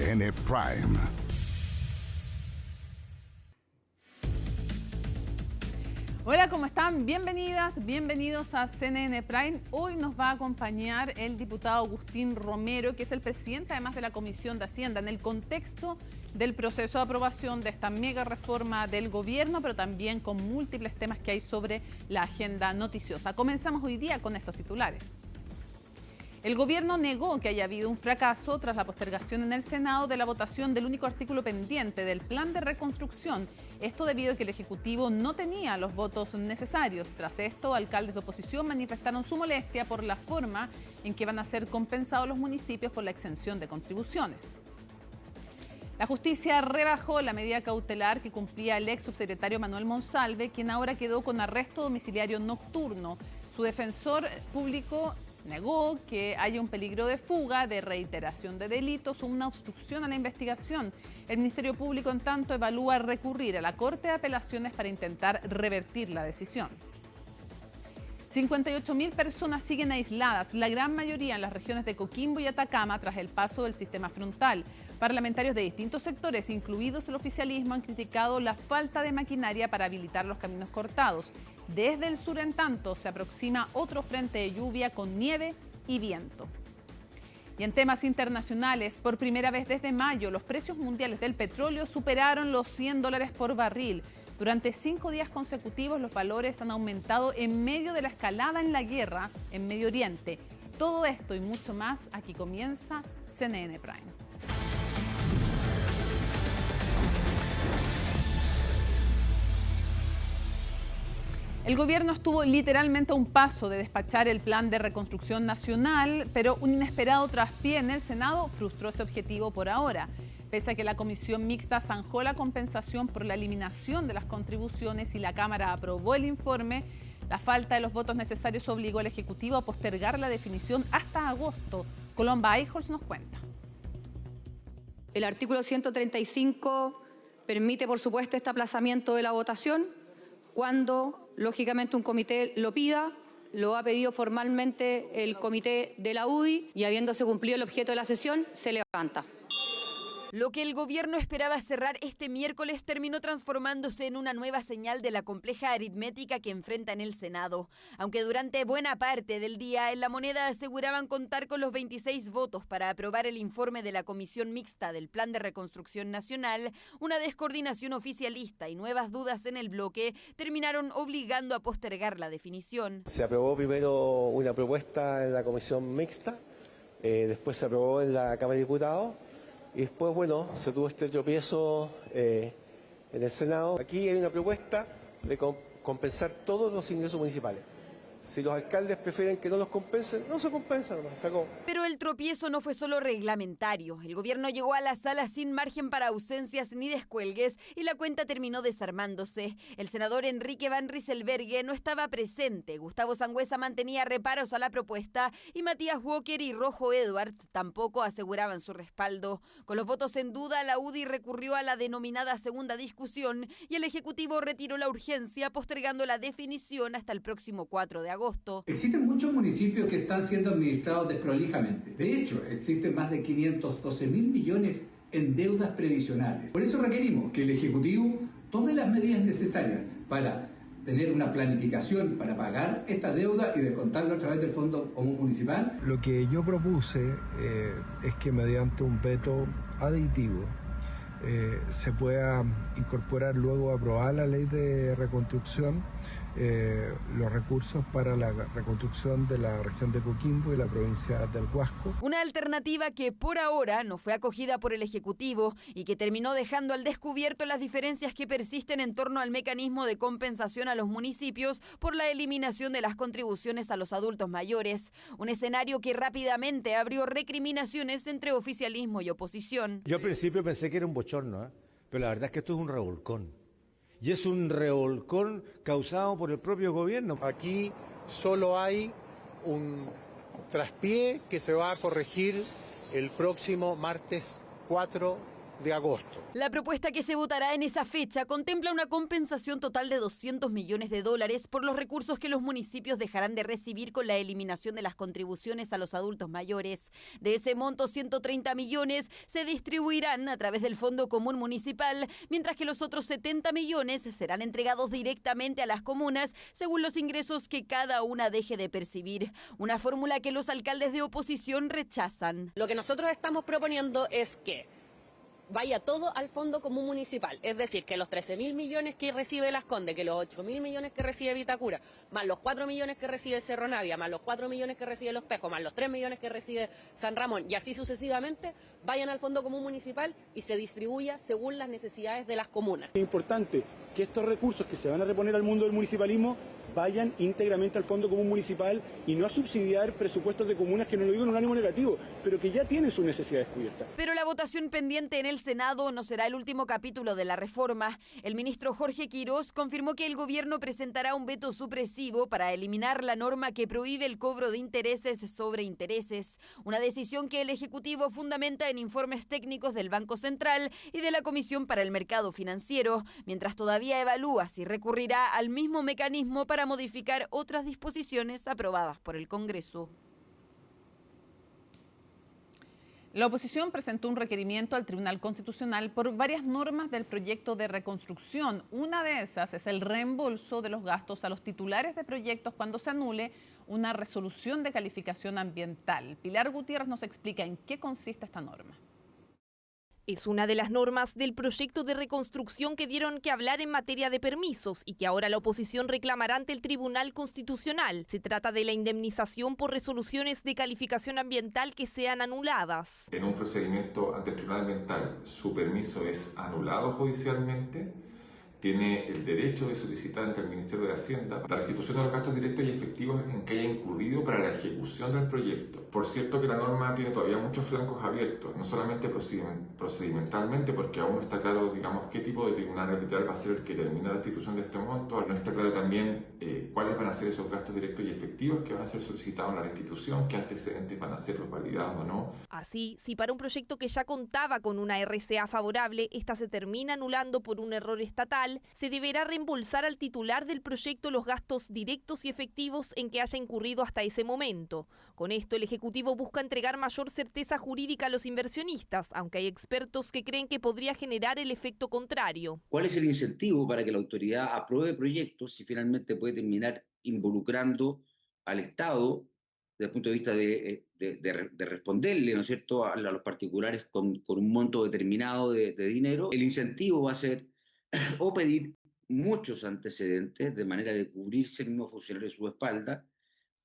CNN Prime. Hola, ¿cómo están? Bienvenidas, bienvenidos a CNN Prime. Hoy nos va a acompañar el diputado Agustín Romero, que es el presidente además de la Comisión de Hacienda, en el contexto del proceso de aprobación de esta mega reforma del gobierno, pero también con múltiples temas que hay sobre la agenda noticiosa. Comenzamos hoy día con estos titulares. El gobierno negó que haya habido un fracaso tras la postergación en el Senado de la votación del único artículo pendiente del plan de reconstrucción. Esto debido a que el Ejecutivo no tenía los votos necesarios. Tras esto, alcaldes de oposición manifestaron su molestia por la forma en que van a ser compensados los municipios por la exención de contribuciones. La justicia rebajó la medida cautelar que cumplía el ex subsecretario Manuel Monsalve, quien ahora quedó con arresto domiciliario nocturno. Su defensor público negó que haya un peligro de fuga, de reiteración de delitos o una obstrucción a la investigación. El Ministerio Público, en tanto, evalúa recurrir a la Corte de Apelaciones para intentar revertir la decisión. 58.000 personas siguen aisladas, la gran mayoría en las regiones de Coquimbo y Atacama, tras el paso del sistema frontal. Parlamentarios de distintos sectores, incluidos el oficialismo, han criticado la falta de maquinaria para habilitar los caminos cortados. Desde el sur, en tanto, se aproxima otro frente de lluvia con nieve y viento. Y en temas internacionales, por primera vez desde mayo, los precios mundiales del petróleo superaron los $100 por barril. Durante 5 días consecutivos, los valores han aumentado en medio de la escalada en la guerra en Medio Oriente. Todo esto y mucho más, aquí comienza CNN Prime. El gobierno estuvo literalmente a un paso de despachar el plan de reconstrucción nacional, pero un inesperado traspié en el Senado frustró ese objetivo por ahora. Pese a que la comisión mixta zanjó la compensación por la eliminación de las contribuciones y la Cámara aprobó el informe, la falta de los votos necesarios obligó al Ejecutivo a postergar la definición hasta agosto. Colomba Eijols nos cuenta. El artículo 135 permite, por supuesto, este aplazamiento de la votación cuando, lógicamente, un comité lo pida. Lo ha pedido formalmente el comité de la UDI y, habiéndose cumplido el objeto de la sesión, se levanta. Lo que el gobierno esperaba cerrar este miércoles terminó transformándose en una nueva señal de la compleja aritmética que enfrenta en el Senado. Aunque durante buena parte del día en La Moneda aseguraban contar con los 26 votos para aprobar el informe de la Comisión Mixta del Plan de Reconstrucción Nacional, una descoordinación oficialista y nuevas dudas en el bloque terminaron obligando a postergar la definición. Se aprobó primero una propuesta en la Comisión Mixta, después se aprobó en la Cámara de Diputados. Y después, bueno, se tuvo este tropiezo en el Senado. Aquí hay una propuesta de compensar todos los ingresos municipales. Si los alcaldes prefieren que no los compensen, no se compensan, se sacó. Pero el tropiezo no fue solo reglamentario. El gobierno llegó a la sala sin margen para ausencias ni descuelgues y la cuenta terminó desarmándose. El senador Enrique Van Rysselberghe no estaba presente. Gustavo Sangüesa mantenía reparos a la propuesta y Matías Walker y Rojo Edwards tampoco aseguraban su respaldo. Con los votos en duda, la UDI recurrió a la denominada segunda discusión y el Ejecutivo retiró la urgencia, postergando la definición hasta el próximo 4 de agosto. Existen muchos municipios que están siendo administrados desprolijamente. De hecho, existen más de 512.000 millones en deudas previsionales. Por eso requerimos que el Ejecutivo tome las medidas necesarias para tener una planificación para pagar esta deuda y descontarlo a través del Fondo Común Municipal. Lo que yo propuse es que mediante un veto aditivo se pueda incorporar luego a aprobar la ley de reconstrucción los recursos para la reconstrucción de la región de Coquimbo y la provincia del Huasco. Una alternativa que por ahora no fue acogida por el Ejecutivo y que terminó dejando al descubierto las diferencias que persisten en torno al mecanismo de compensación a los municipios por la eliminación de las contribuciones a los adultos mayores. Un escenario que rápidamente abrió recriminaciones entre oficialismo y oposición. Yo al principio pensé que era un bochorno, pero la verdad es que esto es un revolcón. Y es un revolcón causado por el propio gobierno. Aquí solo hay un traspié que se va a corregir el próximo martes 4 de agosto. La propuesta que se votará en esa fecha contempla una compensación total de $200 millones por los recursos que los municipios dejarán de recibir con la eliminación de las contribuciones a los adultos mayores. De ese monto, 130 millones se distribuirán a través del Fondo Común Municipal, mientras que los otros 70 millones serán entregados directamente a las comunas según los ingresos que cada una deje de percibir. Una fórmula que los alcaldes de oposición rechazan. Lo que nosotros estamos proponiendo es que vaya todo al Fondo Común Municipal, es decir, que los 13.000 millones que recibe Las Condes, que los 8.000 millones que recibe Vitacura, más los 4 millones que recibe Cerro Navia, más los 4 millones que recibe Los Pejos, más los 3 millones que recibe San Ramón, y así sucesivamente, vayan al Fondo Común Municipal y se distribuya según las necesidades de las comunas. Es importante que estos recursos que se van a reponer al mundo del municipalismo vayan íntegramente al Fondo Común Municipal y no a subsidiar presupuestos de comunas que, no lo digo en un ánimo negativo, pero que ya tienen sus necesidades cubiertas. Pero la votación pendiente en el Senado no será el último capítulo de la reforma. El ministro Jorge Quirós confirmó que el gobierno presentará un veto supresivo para eliminar la norma que prohíbe el cobro de intereses sobre intereses, una decisión que el Ejecutivo fundamenta en informes técnicos del Banco Central y de la Comisión para el Mercado Financiero, mientras todavía evalúa si recurrirá al mismo mecanismo para modificar otras disposiciones aprobadas por el Congreso. La oposición presentó un requerimiento al Tribunal Constitucional por varias normas del proyecto de reconstrucción. Una de esas es el reembolso de los gastos a los titulares de proyectos cuando se anule una resolución de calificación ambiental. Pilar Gutiérrez nos explica en qué consiste esta norma. Es una de las normas del proyecto de reconstrucción que dieron que hablar en materia de permisos y que ahora la oposición reclamará ante el Tribunal Constitucional. Se trata de la indemnización por resoluciones de calificación ambiental que sean anuladas. En un procedimiento ante el Tribunal Ambiental, su permiso es anulado judicialmente, tiene el derecho de solicitar ante el Ministerio de Hacienda la restitución de los gastos directos y efectivos en que haya incurrido para la ejecución del proyecto. Por cierto que la norma tiene todavía muchos flancos abiertos, no solamente procedimentalmente, porque aún no está claro, digamos, qué tipo de tribunal arbitral va a ser el que termine la restitución de este monto, no está claro también cuáles van a ser esos gastos directos y efectivos que van a ser solicitados en la restitución, qué antecedentes van a ser los validados o no. Así, si para un proyecto que ya contaba con una RCA favorable, esta se termina anulando por un error estatal, se deberá reembolsar al titular del proyecto los gastos directos y efectivos en que haya incurrido hasta ese momento. Con esto, el Ejecutivo busca entregar mayor certeza jurídica a los inversionistas, aunque hay expertos que creen que podría generar el efecto contrario. ¿Cuál es el incentivo para que la autoridad apruebe proyectos si finalmente puede terminar involucrando al Estado desde el punto de vista de responderle, ¿no es cierto?, a los particulares con un monto determinado de dinero? El incentivo va a ser o pedir muchos antecedentes de manera de cubrirse el mismo funcionario de su espalda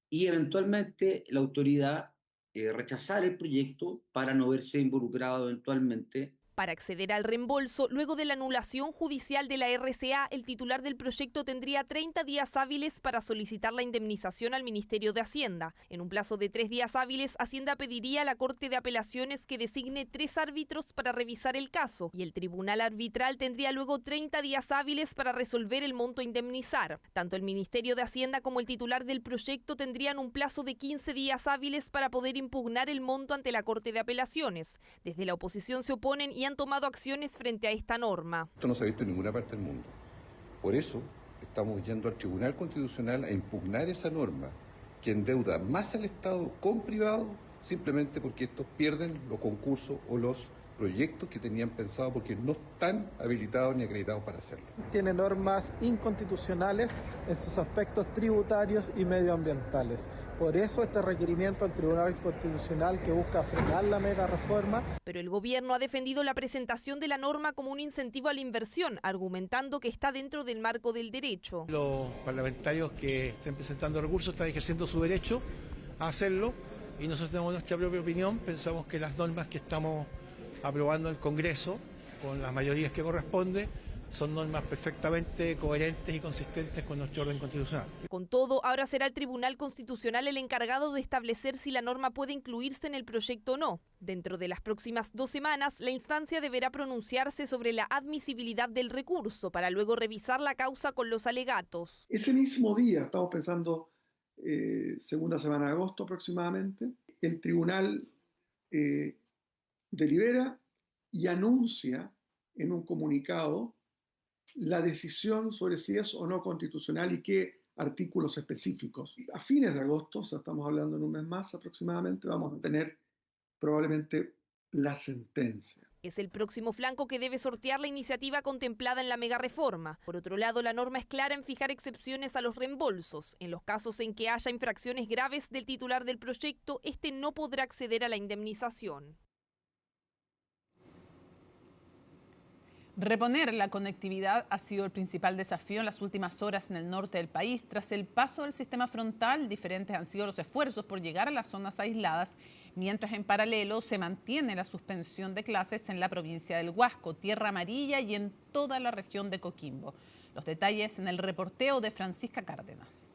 y eventualmente la autoridad rechazar el proyecto para no verse involucrado eventualmente. Para acceder al reembolso, luego de la anulación judicial de la RCA, el titular del proyecto tendría 30 días hábiles para solicitar la indemnización al Ministerio de Hacienda. En un plazo de 3 días hábiles, Hacienda pediría a la Corte de Apelaciones que designe 3 árbitros para revisar el caso y el Tribunal Arbitral tendría luego 30 días hábiles para resolver el monto a indemnizar. Tanto el Ministerio de Hacienda como el titular del proyecto tendrían un plazo de 15 días hábiles para poder impugnar el monto ante la Corte de Apelaciones. Desde la oposición se oponen y han tomado acciones frente a esta norma. Esto no se ha visto en ninguna parte del mundo. Por eso estamos yendo al Tribunal Constitucional a impugnar esa norma que endeuda más al Estado con privado simplemente porque estos pierden los concursos o los proyectos que tenían pensado porque no están habilitados ni acreditados para hacerlo. Tiene normas inconstitucionales en sus aspectos tributarios y medioambientales. Por eso este requerimiento al Tribunal Constitucional que busca frenar la mega reforma. Pero el gobierno ha defendido la presentación de la norma como un incentivo a la inversión, argumentando que está dentro del marco del derecho. Los parlamentarios que estén presentando recursos están ejerciendo su derecho a hacerlo y nosotros tenemos nuestra propia opinión. Pensamos que las normas que estamos aprobando en el Congreso, con las mayorías que corresponde, son normas perfectamente coherentes y consistentes con nuestro orden constitucional. Con todo, ahora será el Tribunal Constitucional el encargado de establecer si la norma puede incluirse en el proyecto o no. Dentro de las próximas 2 semanas, la instancia deberá pronunciarse sobre la admisibilidad del recurso para luego revisar la causa con los alegatos. Ese mismo día, estamos pensando segunda semana de agosto aproximadamente, el tribunal delibera y anuncia en un comunicado la decisión sobre si es o no constitucional y qué artículos específicos. A fines de agosto, o sea, estamos hablando en un mes más aproximadamente, vamos a tener probablemente la sentencia. Es el próximo flanco que debe sortear la iniciativa contemplada en la megareforma. Por otro lado, la norma es clara en fijar excepciones a los reembolsos. En los casos en que haya infracciones graves del titular del proyecto, este no podrá acceder a la indemnización. Reponer la conectividad ha sido el principal desafío en las últimas horas en el norte del país. Tras el paso del sistema frontal, diferentes han sido los esfuerzos por llegar a las zonas aisladas, mientras en paralelo se mantiene la suspensión de clases en la provincia del Huasco, Tierra Amarilla y en toda la región de Coquimbo. Los detalles en el reporteo de Francisca Cárdenas.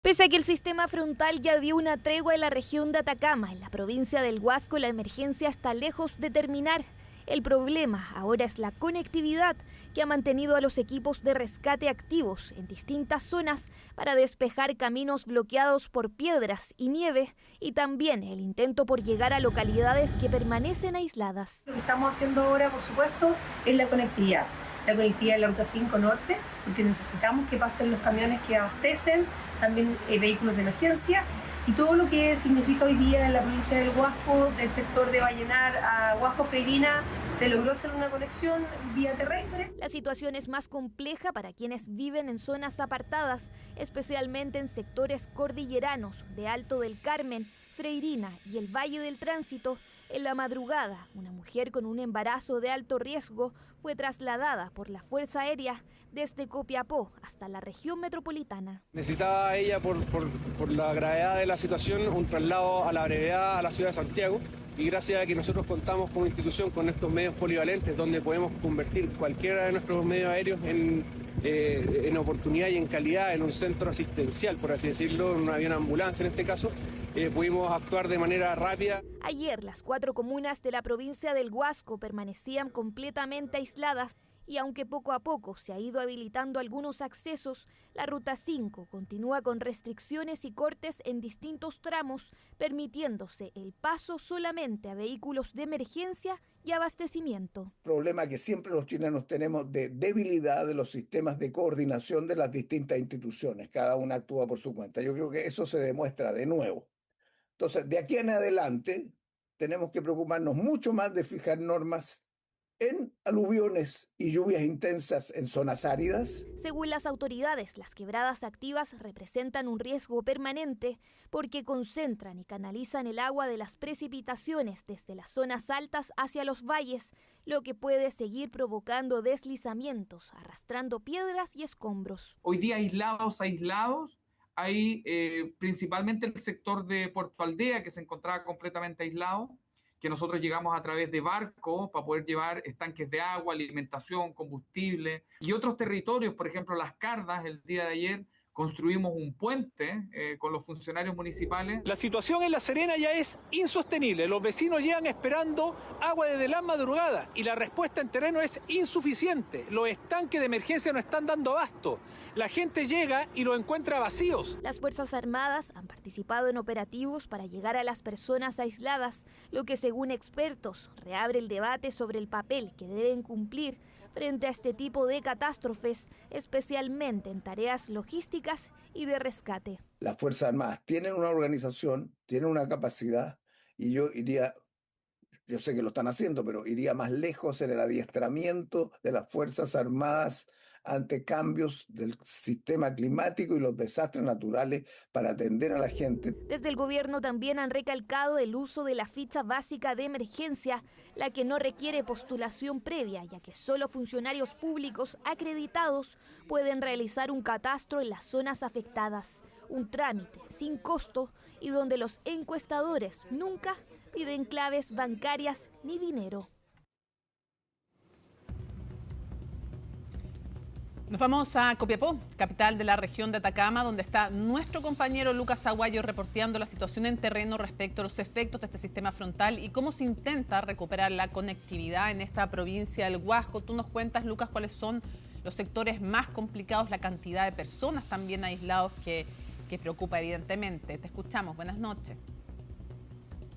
Pese a que el sistema frontal ya dio una tregua en la región de Atacama, en la provincia del Huasco la emergencia está lejos de terminar. El problema ahora es la conectividad que ha mantenido a los equipos de rescate activos en distintas zonas para despejar caminos bloqueados por piedras y nieve y también el intento por llegar a localidades que permanecen aisladas. Lo que estamos haciendo ahora, por supuesto, es la conectividad de la Ruta 5 Norte, porque necesitamos que pasen los camiones que abastecen, también vehículos de emergencia. Y todo lo que significa hoy día en la provincia del Huasco, del sector de Vallenar a Huasco Freirina, se logró hacer una conexión vía terrestre. La situación es más compleja para quienes viven en zonas apartadas, especialmente en sectores cordilleranos de Alto del Carmen, Freirina y el Valle del Tránsito. En la madrugada, una mujer con un embarazo de alto riesgo fue trasladada por la Fuerza Aérea desde Copiapó hasta la región metropolitana. Necesitaba ella, por la gravedad de la situación, un traslado a la brevedad a la ciudad de Santiago, y gracias a que nosotros contamos como institución con estos medios polivalentes donde podemos convertir cualquiera de nuestros medios aéreos en oportunidad y en calidad en un centro asistencial, por así decirlo, en un avión ambulancia en este caso, pudimos actuar de manera rápida. Ayer las 4 comunas de la provincia del Huasco permanecían completamente aisladas y aunque poco a poco se ha ido habilitando algunos accesos, la Ruta 5 continúa con restricciones y cortes en distintos tramos, permitiéndose el paso solamente a vehículos de emergencia y abastecimiento. Problema que siempre los chilenos tenemos de debilidad de los sistemas de coordinación de las distintas instituciones. Cada una actúa por su cuenta. Yo creo que eso se demuestra de nuevo. Entonces, de aquí en adelante, tenemos que preocuparnos mucho más de fijar normas en aluviones y lluvias intensas en zonas áridas. Según las autoridades, las quebradas activas representan un riesgo permanente porque concentran y canalizan el agua de las precipitaciones desde las zonas altas hacia los valles, lo que puede seguir provocando deslizamientos, arrastrando piedras y escombros. Hoy día aislados, hay principalmente el sector de Puerto Aldea, que se encontraba completamente aislado, que nosotros llegamos a través de barcos para poder llevar estanques de agua, alimentación, combustible, y otros territorios, por ejemplo Las Cardas. El día de ayer construimos un puente con los funcionarios municipales. La situación en La Serena ya es insostenible. Los vecinos llegan esperando agua desde la madrugada y la respuesta en terreno es insuficiente. Los estanques de emergencia no están dando abasto. La gente llega y los encuentra vacíos. Las Fuerzas Armadas han participado en operativos para llegar a las personas aisladas, lo que según expertos reabre el debate sobre el papel que deben cumplir frente a este tipo de catástrofes, especialmente en tareas logísticas y de rescate. Las Fuerzas Armadas tienen una organización, tienen una capacidad, y yo sé que lo están haciendo, pero iría más lejos en el adiestramiento de las Fuerzas Armadas ante cambios del sistema climático y los desastres naturales para atender a la gente. Desde el gobierno también han recalcado el uso de la ficha básica de emergencia, la que no requiere postulación previa, ya que solo funcionarios públicos acreditados pueden realizar un catastro en las zonas afectadas. Un trámite sin costo y donde los encuestadores nunca piden claves bancarias ni dinero. Nos vamos a Copiapó, capital de la región de Atacama, donde está nuestro compañero Lucas Aguayo reporteando la situación en terreno respecto a los efectos de este sistema frontal y cómo se intenta recuperar la conectividad en esta provincia del Huasco. Tú nos cuentas, Lucas, cuáles son los sectores más complicados, la cantidad de personas también aislados que preocupa evidentemente. Te escuchamos, buenas noches.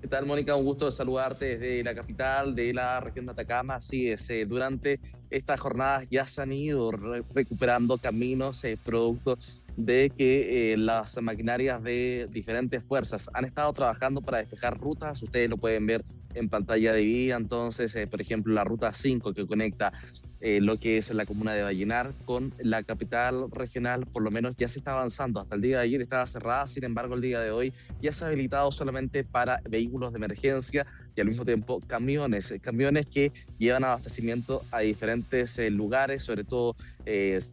¿Qué tal, Mónica? Un gusto saludarte desde la capital de la región de Atacama. Así es, durante estas jornadas ya se han ido recuperando caminos producto de que las maquinarias de diferentes fuerzas han estado trabajando para despejar rutas. Ustedes lo pueden ver en pantalla de vida. Entonces, por ejemplo, la ruta 5 que conecta lo que es la comuna de Vallenar con la capital regional, por lo menos ya se está avanzando. Hasta el día de ayer estaba cerrada, sin embargo el día de hoy ya se ha habilitado solamente para vehículos de emergencia y al mismo tiempo camiones que llevan abastecimiento a diferentes lugares, sobre todo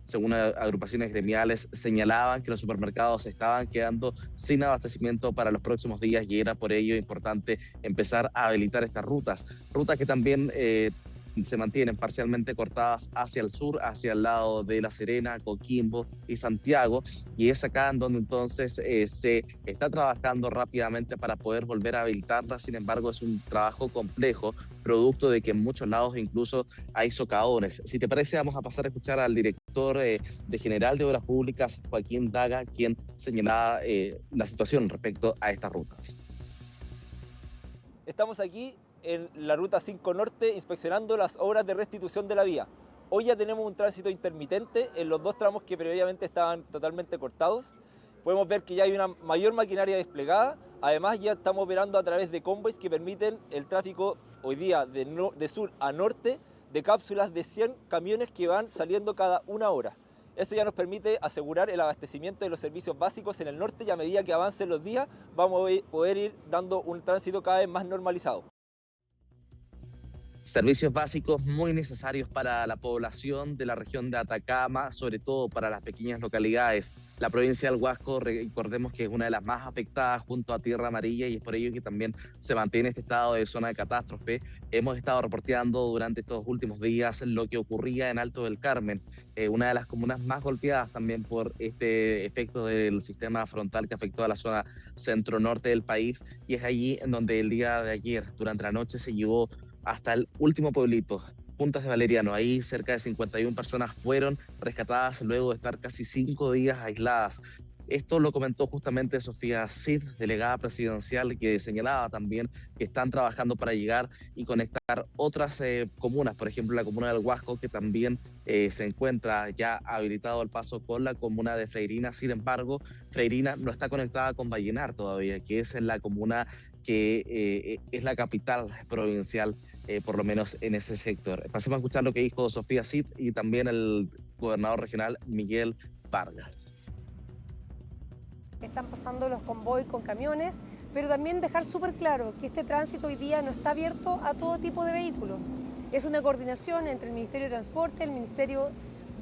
según agrupaciones gremiales señalaban que los supermercados estaban quedando sin abastecimiento para los próximos días y era por ello importante empezar a habilitar estas rutas que también se mantienen parcialmente cortadas hacia el sur, hacia el lado de La Serena, Coquimbo y Santiago, y es acá en donde entonces se está trabajando rápidamente para poder volver a habilitarlas. Sin embargo, es un trabajo complejo, producto de que en muchos lados incluso hay socavones. Si te parece, vamos a pasar a escuchar al director de General de Obras Públicas, Joaquín Daga, quien señalaba la situación respecto a estas rutas. Estamos aquí en la ruta 5 Norte inspeccionando las obras de restitución de la vía. Hoy ya tenemos un tránsito intermitente en los dos tramos que previamente estaban totalmente cortados. Podemos ver que ya hay una mayor maquinaria desplegada. Además, ya estamos operando a través de convoys que permiten el tráfico hoy día de sur a norte de cápsulas de 100 camiones que van saliendo cada una hora. Eso ya nos permite asegurar el abastecimiento de los servicios básicos en el norte y a medida que avancen los días vamos a poder ir dando un tránsito cada vez más normalizado. Servicios básicos muy necesarios para la población de la región de Atacama, sobre todo para las pequeñas localidades. La provincia del Huasco, recordemos que es una de las más afectadas junto a Tierra Amarilla y es por ello que también se mantiene este estado de zona de catástrofe. Hemos estado reporteando durante estos últimos días lo que ocurría en Alto del Carmen, una de las comunas más golpeadas también por este efecto del sistema frontal que afectó a la zona centro-norte del país, y es allí en donde el día de ayer, durante la noche, se llevó hasta el último pueblito, Puntas de Valeriano. Ahí cerca de 51 personas fueron rescatadas luego de estar casi 5 días aisladas. Esto lo comentó justamente Sofía Cid, delegada presidencial, que señalaba también que están trabajando para llegar y conectar otras comunas, por ejemplo la comuna del Huasco, que también se encuentra ya habilitado el paso con la comuna de Freirina. Sin embargo, Freirina no está conectada con Vallenar todavía, que es en la comuna que es la capital provincial, por lo menos en ese sector. Pasemos a escuchar lo que dijo Sofía Cid y también el gobernador regional Miguel Vargas. Están pasando los convoys con camiones, pero también dejar súper claro que este tránsito hoy día no está abierto a todo tipo de vehículos. Es una coordinación entre el Ministerio de Transporte, el Ministerio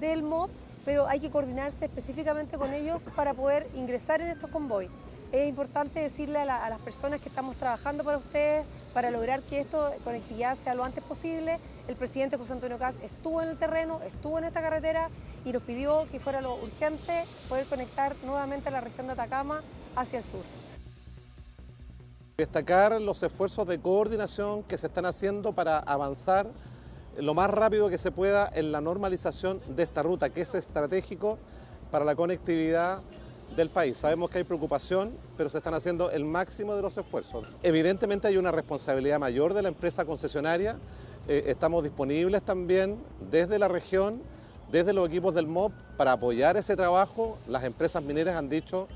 del MOP, pero hay que coordinarse específicamente con ellos para poder ingresar en estos convoys. Es importante decirle a las personas que estamos trabajando para ustedes, para lograr que esto conectividad sea lo antes posible. El presidente José Antonio Kast estuvo en el terreno, estuvo en esta carretera y nos pidió que fuera lo urgente poder conectar nuevamente a la región de Atacama hacia el sur. Destacar los esfuerzos de coordinación que se están haciendo para avanzar lo más rápido que se pueda en la normalización de esta ruta, que es estratégico para la conectividad del país. Sabemos que hay preocupación, pero se están haciendo el máximo de los esfuerzos. Evidentemente hay una responsabilidad mayor de la empresa concesionaria. Estamos disponibles también desde la región, desde los equipos del MOP, para apoyar ese trabajo. Las empresas mineras han dicho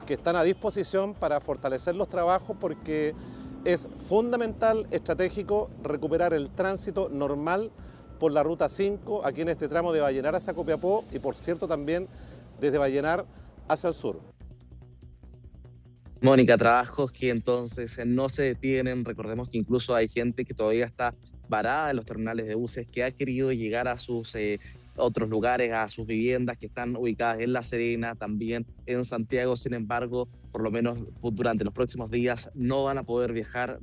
que están a disposición para fortalecer los trabajos porque es fundamental, estratégico, recuperar el tránsito normal por la Ruta 5, aquí en este tramo de Vallenar hacia Copiapó y, por cierto, también desde Vallenar hacia el sur. Mónica, trabajos que entonces no se detienen. Recordemos que incluso hay gente que todavía está varada en los terminales de buses, que ha querido llegar a sus otros lugares, a sus viviendas que están ubicadas en La Serena, también en Santiago. Sin embargo, por lo menos durante los próximos días no van a poder viajar.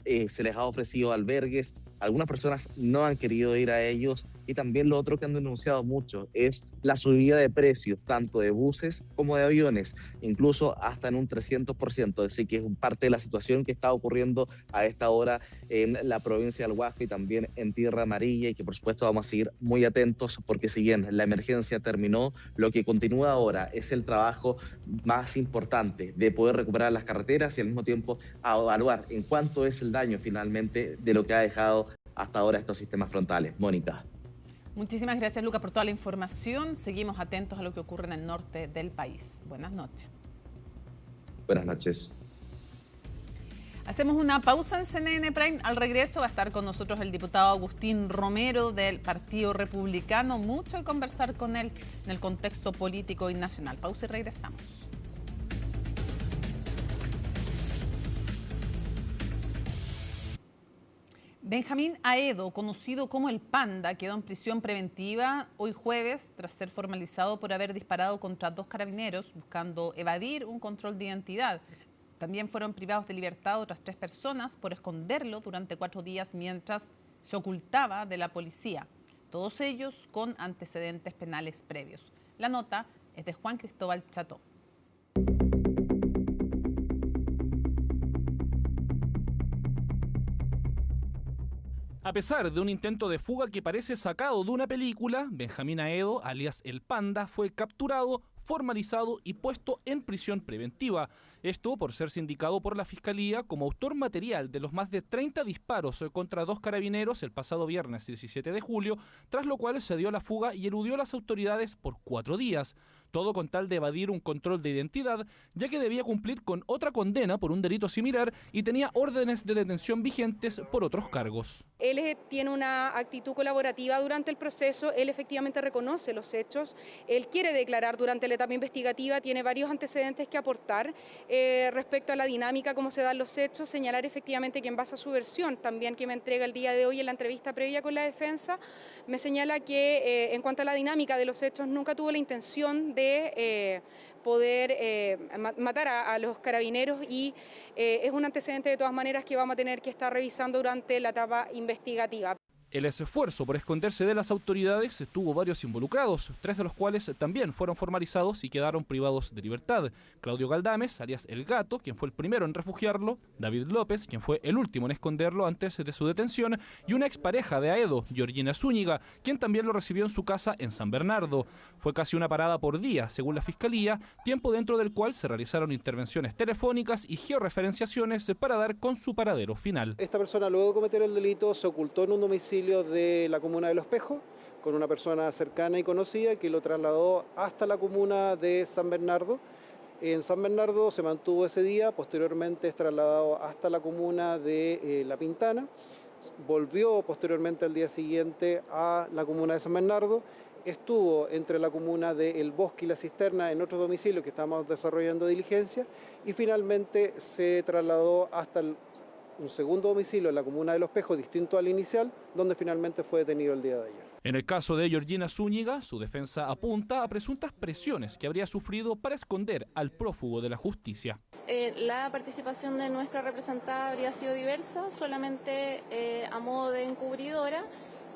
Se les ha ofrecido albergues algunas personas no han querido ir a ellos, y también lo otro que han denunciado mucho es la subida de precios, tanto de buses como de aviones, incluso hasta en un 300%, así que es parte de la situación que está ocurriendo a esta hora en la provincia del Huasco y también en Tierra Amarilla, y que por supuesto vamos a seguir muy atentos, porque si bien la emergencia terminó, lo que continúa ahora es el trabajo más importante de poder recuperar las carreteras y al mismo tiempo evaluar en cuánto es el daño finalmente de lo que ha dejado hasta ahora estos sistemas frontales. Mónica. Muchísimas gracias, Lucas, por toda la información. Seguimos atentos a lo que ocurre en el norte del país. Buenas noches. Buenas noches. Hacemos una pausa en CNN Prime. Al regreso va a estar con nosotros el diputado Agustín Romero del Partido Republicano. Mucho que conversar con él en el contexto político y nacional. Pausa y regresamos. Benjamín Aedo, conocido como el Panda, quedó en prisión preventiva hoy jueves tras ser formalizado por haber disparado contra 2 carabineros buscando evadir un control de identidad. También fueron privados de libertad otras 3 personas por esconderlo durante 4 días mientras se ocultaba de la policía, todos ellos con antecedentes penales previos. La nota es de Juan Cristóbal Cható. A pesar de un intento de fuga que parece sacado de una película, Benjamín Aedo, alias El Panda, fue capturado, formalizado y puesto en prisión preventiva. Esto por ser sindicado por la Fiscalía como autor material de los más de 30 disparos contra 2 carabineros el pasado viernes 17 de julio, tras lo cual se dio la fuga y eludió a las autoridades por 4 días. Todo con tal de evadir un control de identidad, ya que debía cumplir con otra condena por un delito similar y tenía órdenes de detención vigentes por otros cargos. Él tiene una actitud colaborativa durante el proceso, él efectivamente reconoce los hechos, él quiere declarar durante la etapa investigativa, tiene varios antecedentes que aportar respecto a la dinámica, cómo se dan los hechos, señalar efectivamente que en base a su versión, también que me entrega el día de hoy en la entrevista previa con la defensa, me señala que en cuanto a la dinámica de los hechos nunca tuvo la intención de poder matar a los carabineros y es un antecedente de todas maneras que vamos a tener que estar revisando durante la etapa investigativa. El esfuerzo por esconderse de las autoridades tuvo varios involucrados, 3 de los cuales también fueron formalizados y quedaron privados de libertad. Claudio Galdames, alias El Gato, quien fue el primero en refugiarlo, David López, quien fue el último en esconderlo antes de su detención, y una expareja de Aedo, Georgina Zúñiga, quien también lo recibió en su casa en San Bernardo. Fue casi una parada por día, según la Fiscalía, tiempo dentro del cual se realizaron intervenciones telefónicas y georreferenciaciones para dar con su paradero final. Esta persona, luego de cometer el delito, se ocultó en un domicilio de la comuna de Los Pejos con una persona cercana y conocida que lo trasladó hasta la comuna de San Bernardo. En San Bernardo se mantuvo ese día, posteriormente es trasladado hasta la comuna de La Pintana, volvió posteriormente al día siguiente a la comuna de San Bernardo, estuvo entre la comuna de El Bosque y La Cisterna en otro domicilio que estamos desarrollando diligencia y finalmente se trasladó hasta un segundo domicilio en la comuna de Los Pejos, distinto al inicial, donde finalmente fue detenido el día de ayer. En el caso de Georgina Zúñiga, su defensa apunta a presuntas presiones que habría sufrido para esconder al prófugo de la justicia. La participación de nuestra representada habría sido diversa, solamente a modo de encubridora.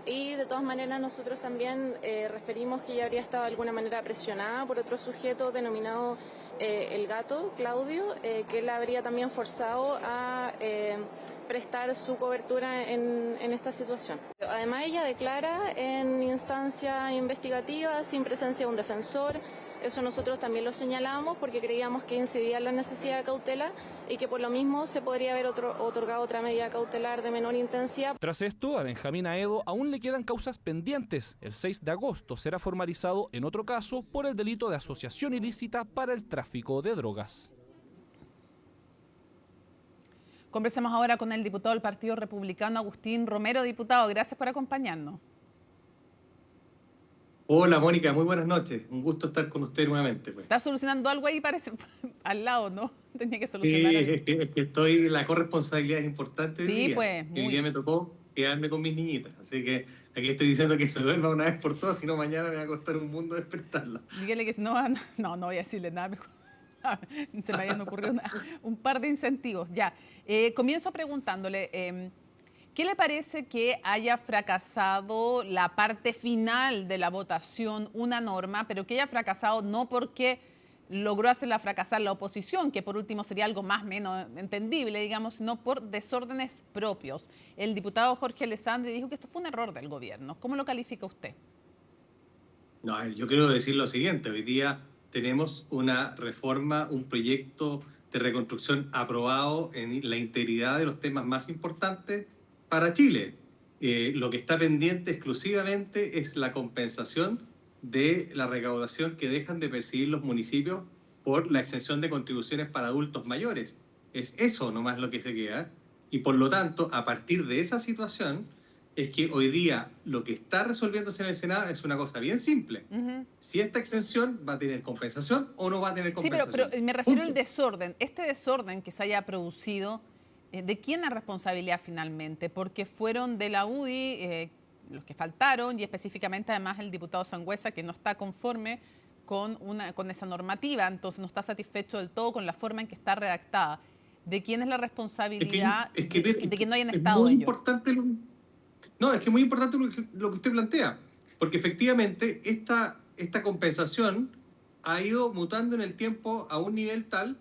Y de todas maneras nosotros también referimos que ella habría estado de alguna manera presionada por otro sujeto denominado El Gato, Claudio, que la habría también forzado a prestar su cobertura en esta situación. Además ella declara en instancia investigativa sin presencia de un defensor. Eso nosotros también lo señalamos porque creíamos que incidía en la necesidad de cautela y que por lo mismo se podría haber otorgado otra medida cautelar de menor intensidad. Tras esto, a Benjamín Aedo aún le quedan causas pendientes. El 6 de agosto será formalizado en otro caso por el delito de asociación ilícita para el tráfico de drogas. Conversemos ahora con el diputado del Partido Republicano, Agustín Romero. Diputado, gracias por acompañarnos. Hola Mónica, muy buenas noches. Un gusto estar con usted nuevamente. Pues. ¿Está solucionando algo ahí? Parece al lado, ¿no? Tenía que solucionar. Sí, es que estoy, la corresponsabilidad es importante. Sí, día. pues. El día me tocó quedarme con mis niñitas. Así que aquí estoy diciendo que se duerma una vez por todas, si no mañana me va a costar un mundo despertarla. Dígale que no voy a decirle nada mejor. Se me habían ocurrido un par de incentivos. Ya, comienzo preguntándole. ¿Qué le parece que haya fracasado la parte final de la votación, una norma, pero que haya fracasado no porque logró hacerla fracasar la oposición, que por último sería algo más o menos entendible, digamos, sino por desórdenes propios? El diputado Jorge Alessandri dijo que esto fue un error del gobierno. ¿Cómo lo califica usted? No, yo quiero decir lo siguiente. Hoy día tenemos una reforma, un proyecto de reconstrucción aprobado en la integridad de los temas más importantes para Chile. Lo que está pendiente exclusivamente es la compensación de la recaudación que dejan de percibir los municipios por la exención de contribuciones para adultos mayores. Es eso nomás lo que se queda. Y por lo tanto, a partir de esa situación, es que hoy día lo que está resolviéndose en el Senado es una cosa bien simple. Si esta exención va a tener compensación o no va a tener compensación. Sí, pero me refiero al desorden. Este desorden que se haya producido, ¿de quién es responsabilidad finalmente? Porque fueron de la UDI los que faltaron, y específicamente además el diputado Sangüesa, que no está conforme con esa normativa, entonces no está satisfecho del todo con la forma en que está redactada. ¿De quién es la responsabilidad de que no hayan estado ellos? No, es que es muy importante lo que usted plantea, porque efectivamente esta compensación ha ido mutando en el tiempo a un nivel tal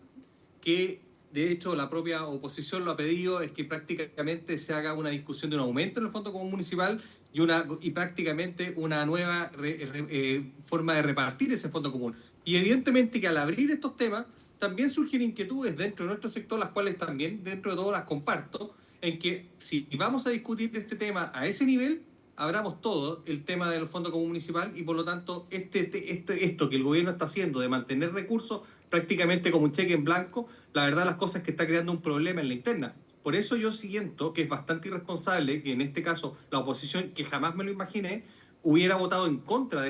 que, de hecho, la propia oposición lo ha pedido, es que prácticamente se haga una discusión de un aumento en el Fondo Común Municipal y prácticamente una nueva forma de repartir ese Fondo Común. Y evidentemente que al abrir estos temas también surgen inquietudes dentro de nuestro sector, las cuales también dentro de todo las comparto, en que si vamos a discutir este tema a ese nivel, abramos todo el tema del Fondo Común Municipal y por lo tanto esto que el gobierno está haciendo de mantener recursos prácticamente como un cheque en blanco, la verdad las cosas es que está creando un problema en la interna. Por eso yo siento que es bastante irresponsable que en este caso la oposición, que jamás me lo imaginé, hubiera votado en contra de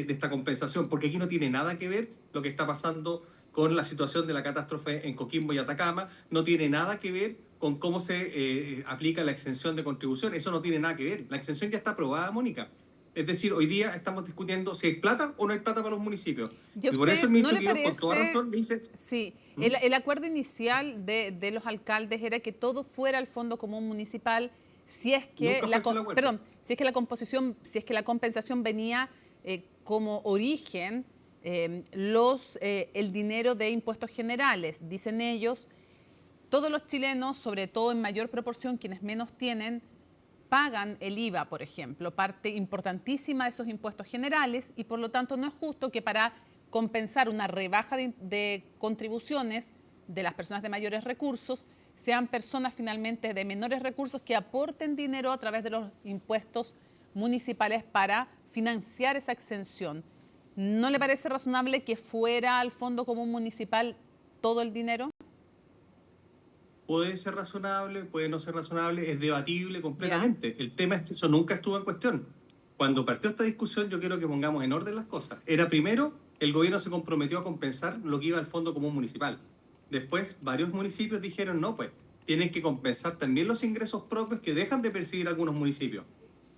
esta compensación, porque aquí no tiene nada que ver lo que está pasando con la situación de la catástrofe en Coquimbo y Atacama, no tiene nada que ver con cómo se aplica la exención de contribución, eso no tiene nada que ver. La exención ya está aprobada, Mónica. Es decir, hoy día estamos discutiendo si hay plata o no hay plata para los municipios. Y por eso el ministro Quirós, con toda razón, dice... Sí, el acuerdo inicial de los alcaldes era que todo fuera al Fondo Común Municipal si es que si es que la compensación venía como origen el dinero de impuestos generales. Dicen ellos, todos los chilenos, sobre todo en mayor proporción quienes menos tienen, pagan el IVA, por ejemplo, parte importantísima de esos impuestos generales, y por lo tanto no es justo que para compensar una rebaja de contribuciones de las personas de mayores recursos, sean personas finalmente de menores recursos que aporten dinero a través de los impuestos municipales para financiar esa exención. ¿No le parece razonable que fuera al Fondo Común Municipal todo el dinero? Puede ser razonable, puede no ser razonable, es debatible completamente. El tema es que eso nunca estuvo en cuestión. Cuando partió esta discusión, yo quiero que pongamos en orden las cosas. Era primero, el gobierno se comprometió a compensar lo que iba al Fondo Común Municipal. Después, varios municipios dijeron, no, pues, tienen que compensar también los ingresos propios que dejan de percibir algunos municipios.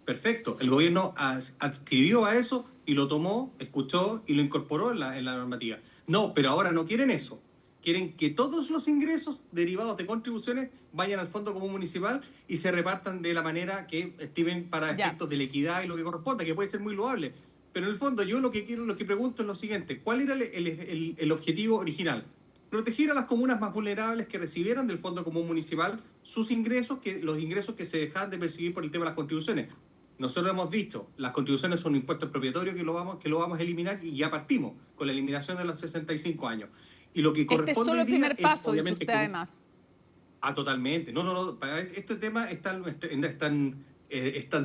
Perfecto, el gobierno adscribió a eso y lo tomó, escuchó y lo incorporó en la normativa. No, pero ahora no quieren eso. Quieren que todos los ingresos derivados de contribuciones vayan al Fondo Común Municipal y se repartan de la manera que estimen para efectos de la equidad y lo que corresponda, que puede ser muy loable. Pero en el fondo yo lo que pregunto es lo siguiente, ¿cuál era el objetivo original? Proteger a las comunas más vulnerables que recibieran del Fondo Común Municipal sus ingresos, los ingresos que se dejaban de percibir por el tema de las contribuciones. Nosotros hemos dicho, las contribuciones son un impuesto expropiatorio que lo vamos a eliminar y ya partimos con la eliminación de los 65 años. Y lo que corresponde este es solo el primer paso, dice usted además. Totalmente. No. Para este tema están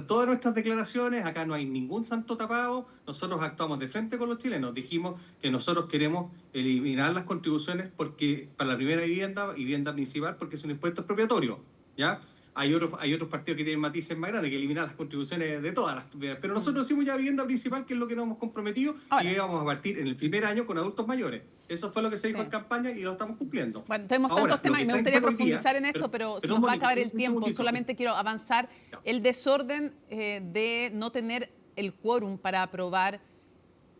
todas nuestras declaraciones, acá no hay ningún santo tapado, nosotros actuamos de frente con los chilenos, dijimos que nosotros queremos eliminar las contribuciones porque para la primera vivienda principal, porque es un impuesto expropiatorio, ¿ya? Hay otros partidos que tienen matices más grandes, que eliminar las contribuciones de todas las... Pero nosotros decimos ya vivienda principal, que es lo que nos hemos comprometido, y que vamos a partir en el primer año con adultos mayores. Eso fue lo que se dijo en campaña y lo estamos cumpliendo. Bueno, tenemos tantos temas y me gustaría profundizar en esto, pero se nos va a acabar el tiempo. Solamente quiero avanzar. El desorden de no tener el quórum para aprobar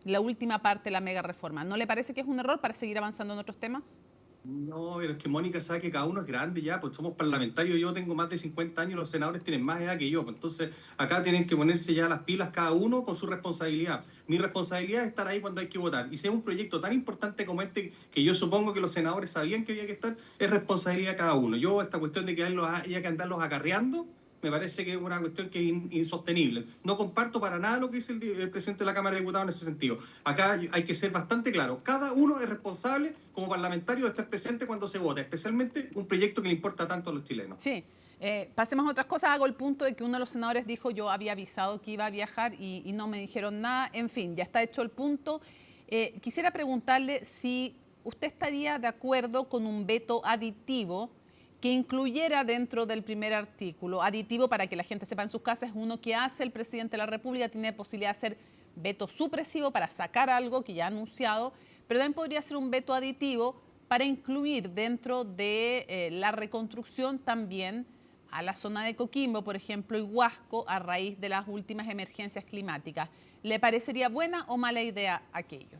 la última parte de la mega reforma, ¿no le parece que es un error para seguir avanzando en otros temas? No, pero es que Mónica sabe que cada uno es grande ya, pues somos parlamentarios, yo tengo más de 50 años, los senadores tienen más edad que yo, pues entonces acá tienen que ponerse ya las pilas cada uno con su responsabilidad. Mi responsabilidad es estar ahí cuando hay que votar. Y si es un proyecto tan importante como este, que yo supongo que los senadores sabían que había que estar, es responsabilidad de cada uno. Yo, esta cuestión de que haya que andarlos acarreando, me parece que es una cuestión que es insostenible. No comparto para nada lo que dice el presidente de la Cámara de Diputados en ese sentido. Acá hay que ser bastante claro. Cada uno es responsable como parlamentario de estar presente cuando se vota, especialmente un proyecto que le importa tanto a los chilenos. Sí. Pasemos a otras cosas. Hago el punto de que uno de los senadores dijo yo había avisado que iba a viajar y no me dijeron nada. En fin, ya está hecho el punto. Quisiera preguntarle si usted estaría de acuerdo con un veto aditivo que incluyera dentro del primer artículo. Aditivo, para que la gente sepa en sus casas, es uno que hace el presidente de la República, tiene posibilidad de hacer veto supresivo para sacar algo que ya ha anunciado, pero también podría ser un veto aditivo para incluir dentro de la reconstrucción también a la zona de Coquimbo, por ejemplo, y Huasco, a raíz de las últimas emergencias climáticas. ¿Le parecería buena o mala idea aquello?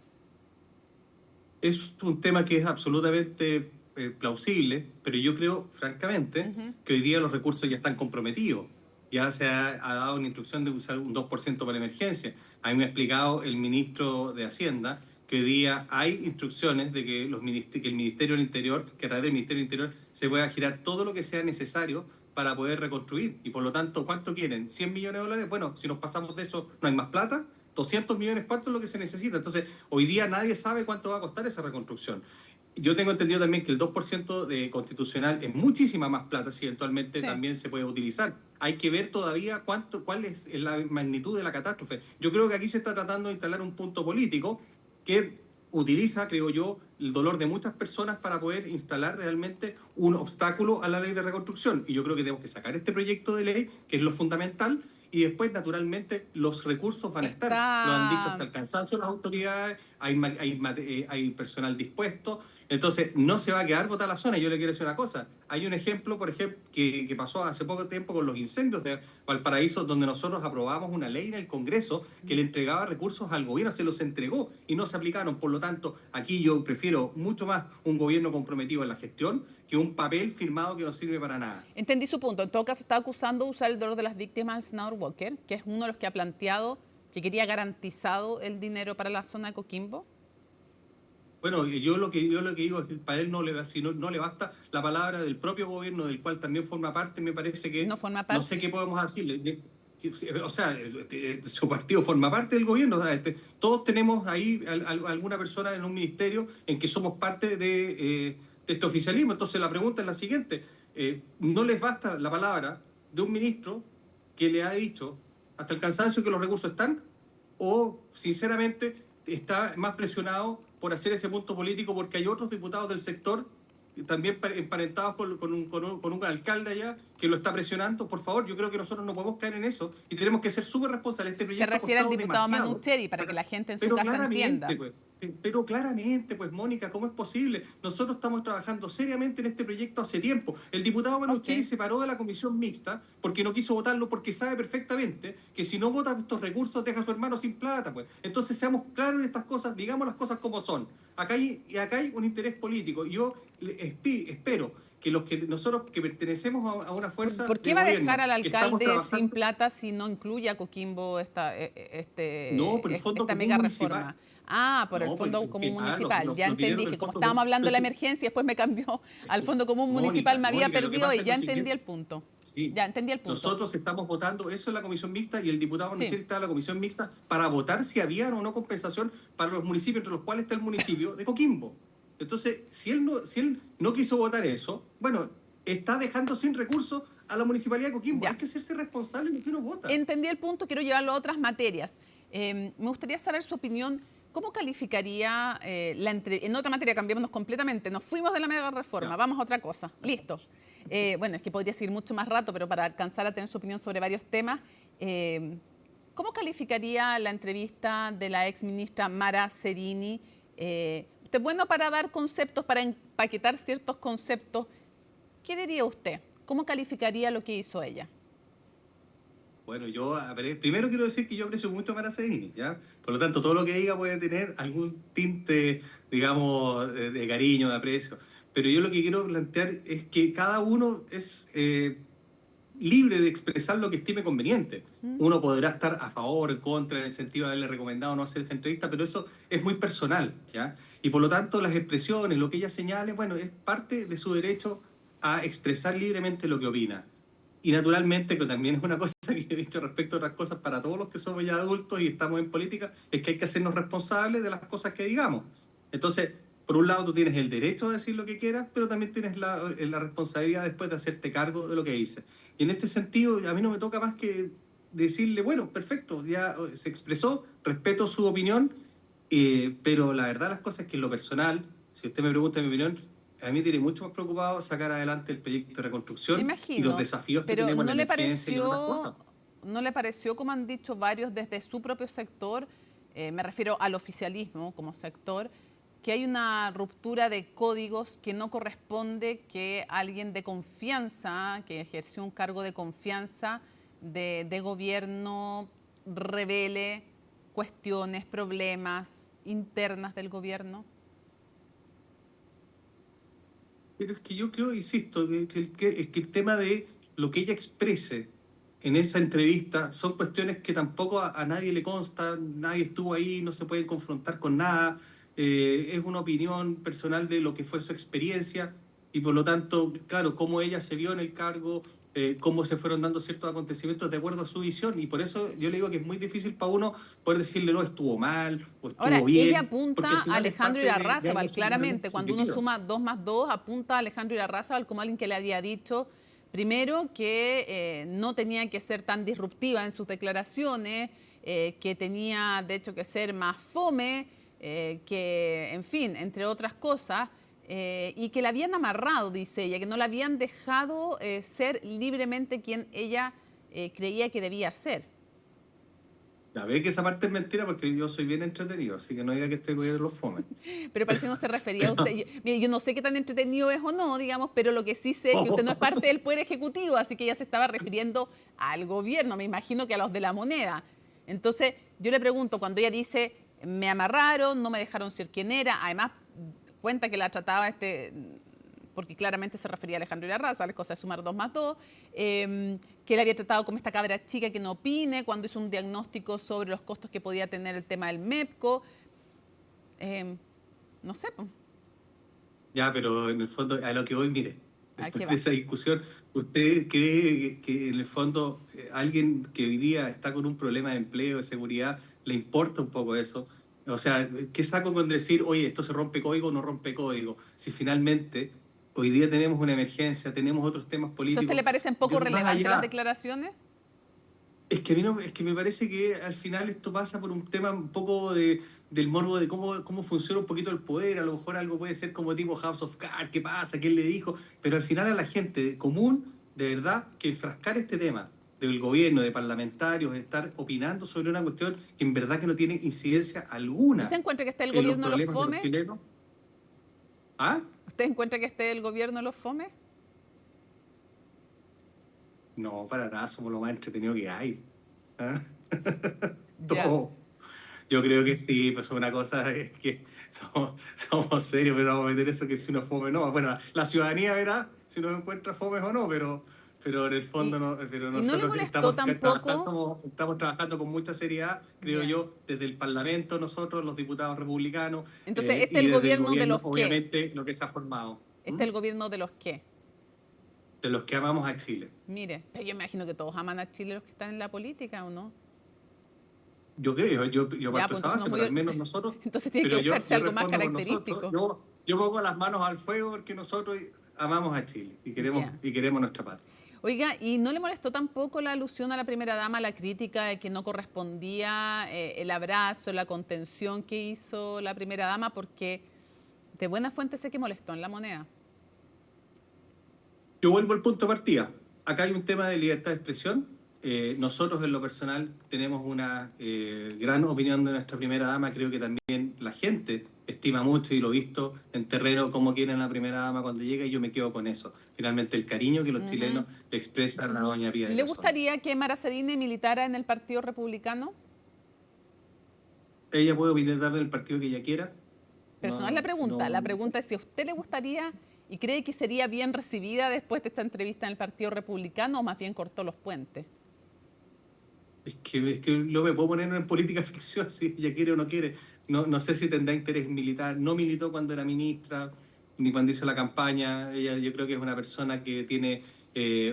Es un tema que es absolutamente plausible, pero yo creo, francamente, que hoy día los recursos ya están comprometidos. Ya se ha dado una instrucción de usar un 2% para emergencia. A mí me ha explicado el ministro de Hacienda que hoy día hay instrucciones de que, que el Ministerio del Interior, que a través del Ministerio del Interior se pueda girar todo lo que sea necesario para poder reconstruir. Y por lo tanto, ¿cuánto quieren? ¿100 millones de dólares? Bueno, si nos pasamos de eso, ¿no hay más plata? 200 millones, ¿cuánto es lo que se necesita? Entonces, hoy día nadie sabe cuánto va a costar esa reconstrucción. Yo tengo entendido también que el 2% de constitucional es muchísima más plata si eventualmente también se puede utilizar. Hay que ver todavía cuál es la magnitud de la catástrofe. Yo creo que aquí se está tratando de instalar un punto político que utiliza, creo yo, el dolor de muchas personas para poder instalar realmente un obstáculo a la ley de reconstrucción. Y yo creo que tenemos que sacar este proyecto de ley, que es lo fundamental, y después, naturalmente, los recursos van a estar. Lo han dicho hasta el cansancio las autoridades, hay personal dispuesto. Entonces, no se va a quedar botada la zona. Yo le quiero decir una cosa. Hay un ejemplo, por ejemplo, que pasó hace poco tiempo con los incendios de Valparaíso, donde nosotros aprobamos una ley en el Congreso que le entregaba recursos al gobierno, se los entregó y no se aplicaron. Por lo tanto, aquí yo prefiero mucho más un gobierno comprometido en la gestión que un papel firmado que no sirve para nada. Entendí su punto. En todo caso, está acusando de usar el dolor de las víctimas al senador Walker, que es uno de los que ha planteado que quería garantizado el dinero para la zona de Coquimbo. Bueno, yo lo que digo es que para él no le basta la palabra del propio gobierno, del cual también forma parte, me parece que... No forma parte. No sé qué podemos decirle. O sea, su partido forma parte del gobierno. O sea, todos tenemos ahí alguna persona en un ministerio en que somos parte de este oficialismo. Entonces la pregunta es la siguiente. ¿No les basta la palabra de un ministro que le ha dicho hasta el cansancio que los recursos están? ¿O, sinceramente, está más presionado por hacer ese punto político porque hay otros diputados del sector también emparentados con un alcalde allá que lo está presionando? Por favor, yo creo que nosotros no podemos caer en eso y tenemos que ser súper responsables. Este proyecto se refiere al diputado Manucheri, para que la gente en su casa entienda. Pero claramente, pues Mónica, ¿cómo es posible? Nosotros estamos trabajando seriamente en este proyecto hace tiempo. El diputado Manucheri se paró de la comisión mixta porque no quiso votarlo, porque sabe perfectamente que si no vota estos recursos deja a su hermano sin plata, pues. Entonces seamos claros en estas cosas, digamos las cosas como son. Acá hay un interés político. Yo espero que nosotros que pertenecemos a una fuerza... ¿Por qué va a dejar al alcalde sin plata si no incluye a Coquimbo esta mega reforma? Ah, por el Fondo Común Municipal. Ya entendí que como estábamos hablando de la emergencia, después me cambió al Fondo Común Municipal, me había perdido y ya entendí el punto. Sí. Ya entendí el punto. Nosotros estamos votando eso en la comisión mixta y el diputado Manucheri está en la comisión mixta para votar si había o no compensación para los municipios, entre los cuales está el municipio de Coquimbo. Entonces, si él no quiso votar eso, bueno, está dejando sin recursos a la municipalidad de Coquimbo. Hay que hacerse responsable de lo que uno vota. Entendí el punto, quiero llevarlo a otras materias. Me gustaría saber su opinión. ¿Cómo calificaría en otra materia? Cambiémonos completamente. Nos fuimos de la mega reforma, vamos a otra cosa. Listo. Bueno, es que podría seguir mucho más rato, pero para alcanzar a tener su opinión sobre varios temas, ¿cómo calificaría la entrevista de la exministra Mara Zerini? Usted es bueno para dar conceptos, para empaquetar ciertos conceptos. ¿Qué diría usted? ¿Cómo calificaría lo que hizo ella? Bueno, yo primero quiero decir que yo aprecio mucho a Mara Zerini, ¿ya? Por lo tanto, todo lo que diga puede tener algún tinte, digamos, de cariño, de aprecio. pero yo lo que quiero plantear es que cada uno es libre de expresar lo que estime conveniente. Uno podrá estar a favor o en contra en el sentido de haberle recomendado no hacerse entrevista, pero eso es muy personal, ¿ya? Y por lo tanto las expresiones, lo que ella señale, bueno, es parte de su derecho a expresar libremente lo que opina. Y naturalmente, que también es una cosa que he dicho respecto a otras cosas para todos los que somos ya adultos y estamos en política, es que hay que hacernos responsables de las cosas que digamos. Entonces, por un lado tú tienes el derecho a decir lo que quieras, pero también tienes la responsabilidad después de hacerte cargo de lo que dices. Y en este sentido, a mí no me toca más que decirle, bueno, perfecto, ya se expresó, respeto su opinión, pero la verdad las cosas es que en lo personal, si usted me pregunta mi opinión, a mí me tiene mucho más preocupado sacar adelante el proyecto de reconstrucción y los desafíos que tenemos en la emergencia y otras cosas. ¿No le pareció, como han dicho varios desde su propio sector, me refiero al oficialismo como sector, que hay una ruptura de códigos que no corresponde que alguien de confianza, que ejerció un cargo de confianza de gobierno, revele cuestiones, problemas internas del gobierno? Pero es que yo creo, insisto, que el tema de lo que ella exprese en esa entrevista son cuestiones que tampoco a nadie le consta, nadie estuvo ahí, no se pueden confrontar con nada. Es una opinión personal de lo que fue su experiencia y por lo tanto, claro, cómo ella se vio en el cargo, cómo se fueron dando ciertos acontecimientos de acuerdo a su visión, y por eso yo le digo que es muy difícil para uno poder decirle, no, estuvo mal o estuvo Ahora, bien. ella apunta a Alejandro Irarrázaval, claramente, cuando uno suma 2 más 2, apunta a Alejandro Irarrázaval como alguien que le había dicho, primero, que no tenía que ser tan disruptiva en sus declaraciones, que tenía, de hecho, que ser más fome, que, en fin, entre otras cosas, y que la habían amarrado, dice ella, que no la habían dejado ser libremente quien ella creía que debía ser. La ve que esa parte es mentira porque yo soy bien entretenido, así que no diga que estoy cuidando los fomes. Pero parece que no se refería a usted. Mire, yo no sé qué tan entretenido es o no, digamos, pero lo que sí sé es que usted no es parte del Poder Ejecutivo, así que ella se estaba refiriendo al gobierno, me imagino que a los de la moneda. Entonces, yo le pregunto, cuando ella dice, me amarraron, no me dejaron ser quien era, además cuenta que la trataba porque claramente se refería a Alejandro Irarrázaval, es cosa de sumar 2 más 2, que él había tratado como esta cabra chica que no opine cuando hizo un diagnóstico sobre los costos que podía tener el tema del MEPCO. No sé. Ya, pero en el fondo, a lo que voy, mire, después de esa discusión, ¿usted cree que en el fondo alguien que hoy día está con un problema de empleo, de seguridad, le importa un poco eso? O sea, ¿qué saco con decir, oye, esto se rompe código o no rompe código? Si finalmente hoy día tenemos una emergencia, tenemos otros temas políticos. ¿A usted le parecen poco relevantes las declaraciones? Es que a mí no, es que me parece que al final esto pasa por un tema un poco del morbo de cómo funciona un poquito el poder. A lo mejor algo puede ser como tipo House of Cards, ¿qué pasa? ¿Quién le dijo? Pero al final a la gente común, de verdad, que enfrascar este tema del gobierno, de parlamentarios, de estar opinando sobre una cuestión que en verdad que no tiene incidencia alguna. ¿Usted encuentra que esté el gobierno de los fome? ¿Ah? ¿Usted encuentra que esté el gobierno de los fome? No, para nada, somos lo más entretenido que hay. ¿Ah? Todo. Yo creo que sí, pues una cosa es que somos serios, pero vamos a meter eso que si uno fome no. Bueno, la ciudadanía verá si uno encuentra fomes o no, pero en el fondo no. Pero nosotros estamos trabajando con mucha seriedad, creo yo, desde el Parlamento, nosotros, los diputados republicanos. Entonces, ¿este es el gobierno de los obviamente, lo que se ha formado. ¿Este es el gobierno de los qué? De los que amamos a Chile. Mire, yo imagino que todos aman a Chile los que están en la política, ¿o no? Yo creo, yo parto esa base, pero al menos nosotros... Entonces tiene que buscarse algo más característico. Yo pongo las manos al fuego porque nosotros amamos a Chile y queremos nuestra patria. Oiga, ¿y no le molestó tampoco la alusión a la primera dama, la crítica de que no correspondía el abrazo, la contención que hizo la primera dama? Porque de buena fuente sé que molestó en La Moneda. Yo vuelvo al punto de partida. Acá hay un tema de libertad de expresión. Nosotros en lo personal tenemos una gran opinión de nuestra primera dama. Creo que también la gente estima mucho y lo he visto en terreno cómo quieren a la primera dama cuando llega y yo me quedo con eso. Finalmente el cariño que los chilenos le expresan a la doña Pía. ¿Le gustaría que Mara Cedine militara en el Partido Republicano? Ella puede militar en el partido que ella quiera. Pero no es la pregunta. La pregunta es si a usted le gustaría ¿Y cree que sería bien recibida después de esta entrevista en el Partido Republicano o más bien cortó los puentes? Es que no me puedo poner en política ficción si ella quiere o no quiere. No sé si tendrá interés militar. No militó cuando era ministra, ni cuando hizo la campaña. Ella, yo creo que es una persona que tiene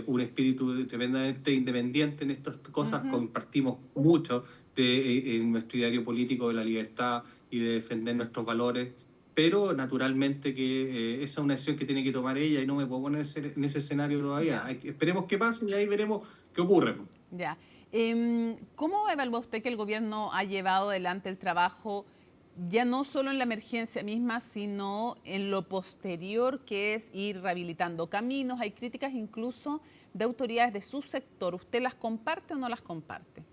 un espíritu tremendamente independiente en estas cosas. Compartimos mucho en nuestro ideario político de la libertad y de defender nuestros valores. Pero naturalmente que esa es una decisión que tiene que tomar ella y no me puedo poner en ese escenario todavía. Esperemos que pase y ahí veremos qué ocurre. Ya. ¿Cómo evalúa usted que el gobierno ha llevado adelante el trabajo, ya no solo en la emergencia misma, sino en lo posterior, que es ir rehabilitando caminos? Hay críticas incluso de autoridades de su sector. ¿Usted las comparte o no las comparte?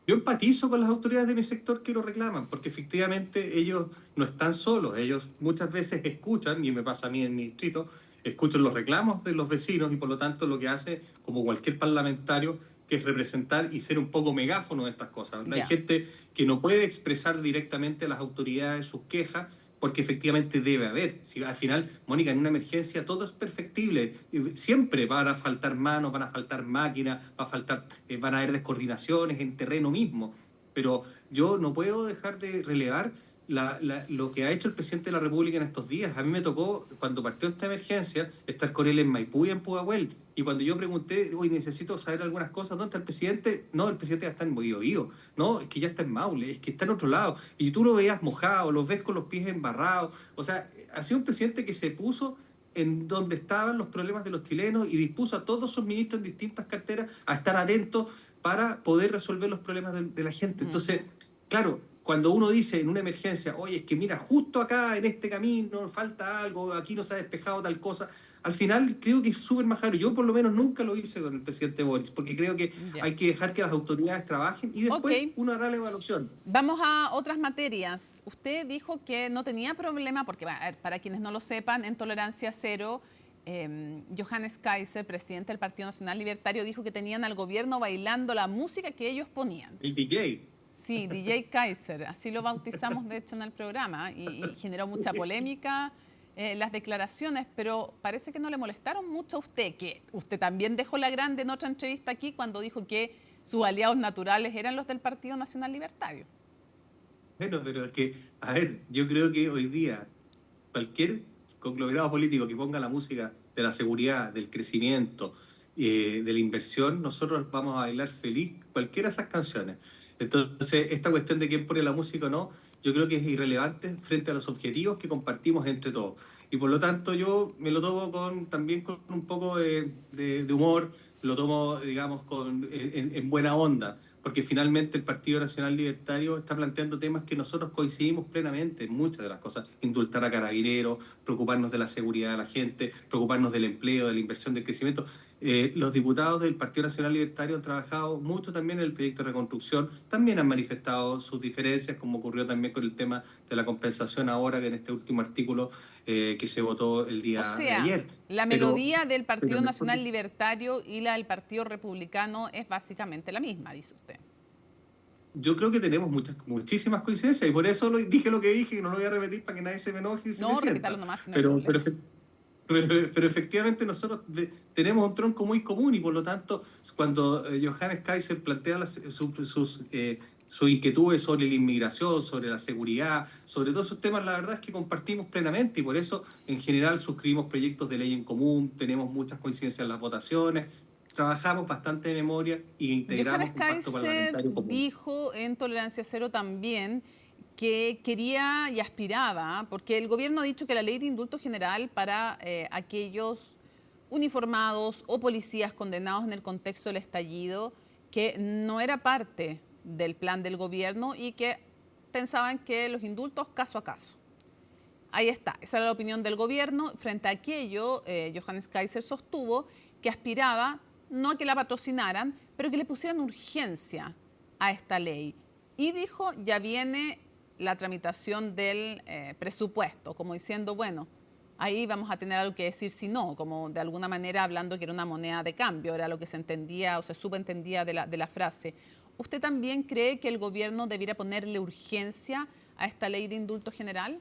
Yo empatizo con las autoridades de mi sector que lo reclaman, porque efectivamente ellos no están solos. Ellos muchas veces escuchan, y me pasa a mí en mi distrito, escuchan los reclamos de los vecinos y por lo tanto lo que hace, como cualquier parlamentario, que es representar y ser un poco megáfono de estas cosas. Hay gente que no puede expresar directamente a las autoridades sus quejas, porque efectivamente debe haber. Si al final, Mónica, en una emergencia todo es perfectible. Siempre van a faltar manos, van a faltar máquinas, van a haber descoordinaciones en terreno mismo. Pero yo no puedo dejar de relevar lo que ha hecho el presidente de la República en estos días. A mí me tocó, cuando partió esta emergencia, estar con él en Maipú y en Pudahuel. Y cuando yo pregunté, hoy necesito saber algunas cosas, ¿dónde está el presidente? No, el presidente ya está en Biobío. No, es que ya está en Maule, es que está en otro lado. Y tú lo veías mojado, lo ves con los pies embarrados. O sea, ha sido un presidente que se puso en donde estaban los problemas de los chilenos y dispuso a todos sus ministros en distintas carteras a estar atentos para poder resolver los problemas de la gente. Entonces, claro, cuando uno dice en una emergencia, oye, es que mira, justo acá en este camino falta algo, aquí no se ha despejado tal cosa, al final creo que es súper majadero. Yo por lo menos nunca lo hice con el presidente Boric, porque creo que hay que dejar que las autoridades trabajen y después uno hará la evaluación. Vamos a otras materias. Usted dijo que no tenía problema, porque para quienes no lo sepan, en Tolerancia Cero, Johannes Kaiser, presidente del Partido Nacional Libertario, dijo que tenían al gobierno bailando la música que ellos ponían. El DJ. Sí, DJ Kaiser, así lo bautizamos de hecho en el programa y generó mucha polémica las declaraciones, pero parece que no le molestaron mucho a usted, que usted también dejó la grande en otra entrevista aquí cuando dijo que sus aliados naturales eran los del Partido Nacional Libertario. Bueno, pero es que, a ver, yo creo que hoy día cualquier conglomerado político que ponga la música de la seguridad, del crecimiento, de la inversión, nosotros vamos a bailar feliz cualquiera de esas canciones. Entonces, esta cuestión de quién pone la música o no, yo creo que es irrelevante frente a los objetivos que compartimos entre todos. Y por lo tanto yo me lo tomo también con un poco de humor, lo tomo, digamos, en buena onda, porque finalmente el Partido Nacional Libertario está planteando temas que nosotros coincidimos plenamente en muchas de las cosas. Indultar a carabineros, preocuparnos de la seguridad de la gente, preocuparnos del empleo, de la inversión, del crecimiento. Los diputados del Partido Nacional Libertario han trabajado mucho también en el proyecto de reconstrucción, también han manifestado sus diferencias, como ocurrió también con el tema de la compensación ahora, que en este último artículo que se votó el día de ayer. La melodía del Partido Nacional Libertario y la del Partido Republicano es básicamente la misma, dice usted. Yo creo que tenemos muchísimas coincidencias y por eso dije lo que dije y no lo voy a repetir para que nadie se me enoje y se me sienta. Nomás, pero efectivamente nosotros tenemos un tronco muy común y por lo tanto cuando Johannes Kaiser plantea sus inquietudes sobre la inmigración, sobre la seguridad, sobre todos esos temas, la verdad es que compartimos plenamente y por eso en general suscribimos proyectos de ley en común, tenemos muchas coincidencias en las votaciones, trabajamos bastante de memoria y integramos un pacto parlamentario común. Dijo en Tolerancia Cero también que quería y aspiraba, porque el gobierno ha dicho que la ley de indulto general para aquellos uniformados o policías condenados en el contexto del estallido, que no era parte del plan del gobierno y que pensaban que los indultos caso a caso. Ahí está, esa era la opinión del gobierno. Frente a aquello, Johannes Kaiser sostuvo que aspiraba no a que la patrocinaran, pero que le pusieran urgencia a esta ley. Y dijo, ya viene la tramitación del presupuesto, como diciendo, bueno, ahí vamos a tener algo que decir si no, como de alguna manera hablando que era una moneda de cambio, era lo que se entendía o se subentendía de la frase. ¿Usted también cree que el gobierno debiera ponerle urgencia a esta ley de indulto general?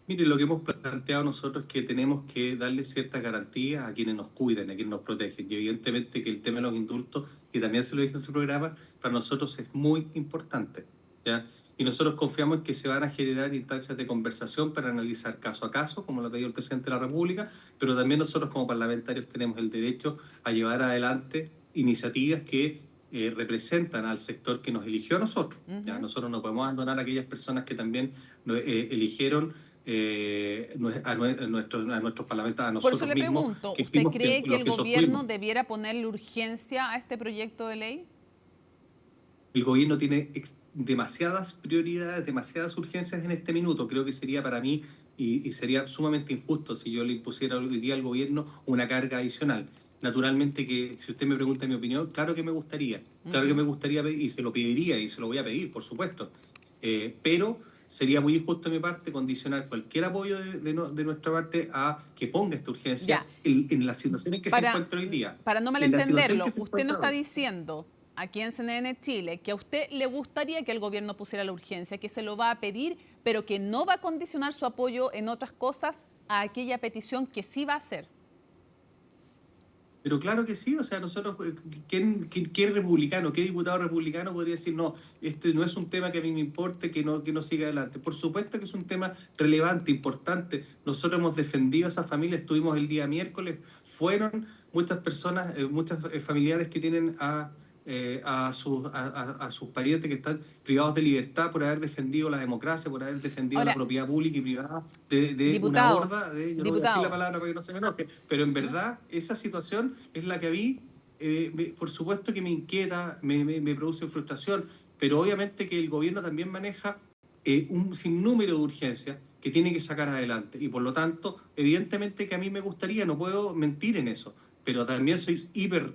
Mire, lo que hemos planteado nosotros es que tenemos que darle ciertas garantías a quienes nos cuiden, a quienes nos protegen. Y evidentemente que el tema de los indultos, que también se lo dije en su programa, para nosotros es muy importante, ¿ya? Y nosotros confiamos en que se van a generar instancias de conversación para analizar caso a caso, como lo ha pedido el presidente de la República, pero también nosotros como parlamentarios tenemos el derecho a llevar adelante iniciativas que representan al sector que nos eligió a nosotros. ¿Ya? Nosotros no podemos abandonar a aquellas personas que también eligieron a nuestros parlamentarios, a nosotros mismos. Por eso le pregunto, ¿usted cree que el gobierno debiera ponerle urgencia a este proyecto de ley? El gobierno tiene demasiadas prioridades, demasiadas urgencias en este minuto. Creo que sería para mí, y sería sumamente injusto si yo le impusiera hoy día al gobierno una carga adicional. Naturalmente que, si usted me pregunta mi opinión, claro que me gustaría. Claro que me gustaría y se lo pediría y se lo voy a pedir, por supuesto. Pero sería muy injusto de mi parte condicionar cualquier apoyo de nuestra parte a que ponga esta urgencia en la situación en que se encuentra hoy día. Para no malentenderlo, usted no está diciendo aquí en CNN Chile que a usted le gustaría que el gobierno pusiera la urgencia, que se lo va a pedir, pero que no va a condicionar su apoyo en otras cosas a aquella petición que sí va a hacer. Pero claro que sí, o sea, nosotros, ¿qué republicano, qué diputado republicano podría decir, no, este no es un tema que a mí me importe, que no siga adelante? Por supuesto que es un tema relevante, importante. Nosotros hemos defendido a esa familia, estuvimos el día miércoles, fueron muchas personas, muchos familiares que tienen a sus parientes que están privados de libertad por haber defendido la democracia, por haber defendido la propiedad pública y privada de una horda, yo no voy a decir la palabra para que no se me enoje, pero en verdad esa situación es la que a mí, por supuesto que me inquieta, me produce frustración, pero obviamente que el gobierno también maneja un sinnúmero de urgencias que tiene que sacar adelante y por lo tanto, evidentemente que a mí me gustaría, no puedo mentir en eso, pero también soy hiper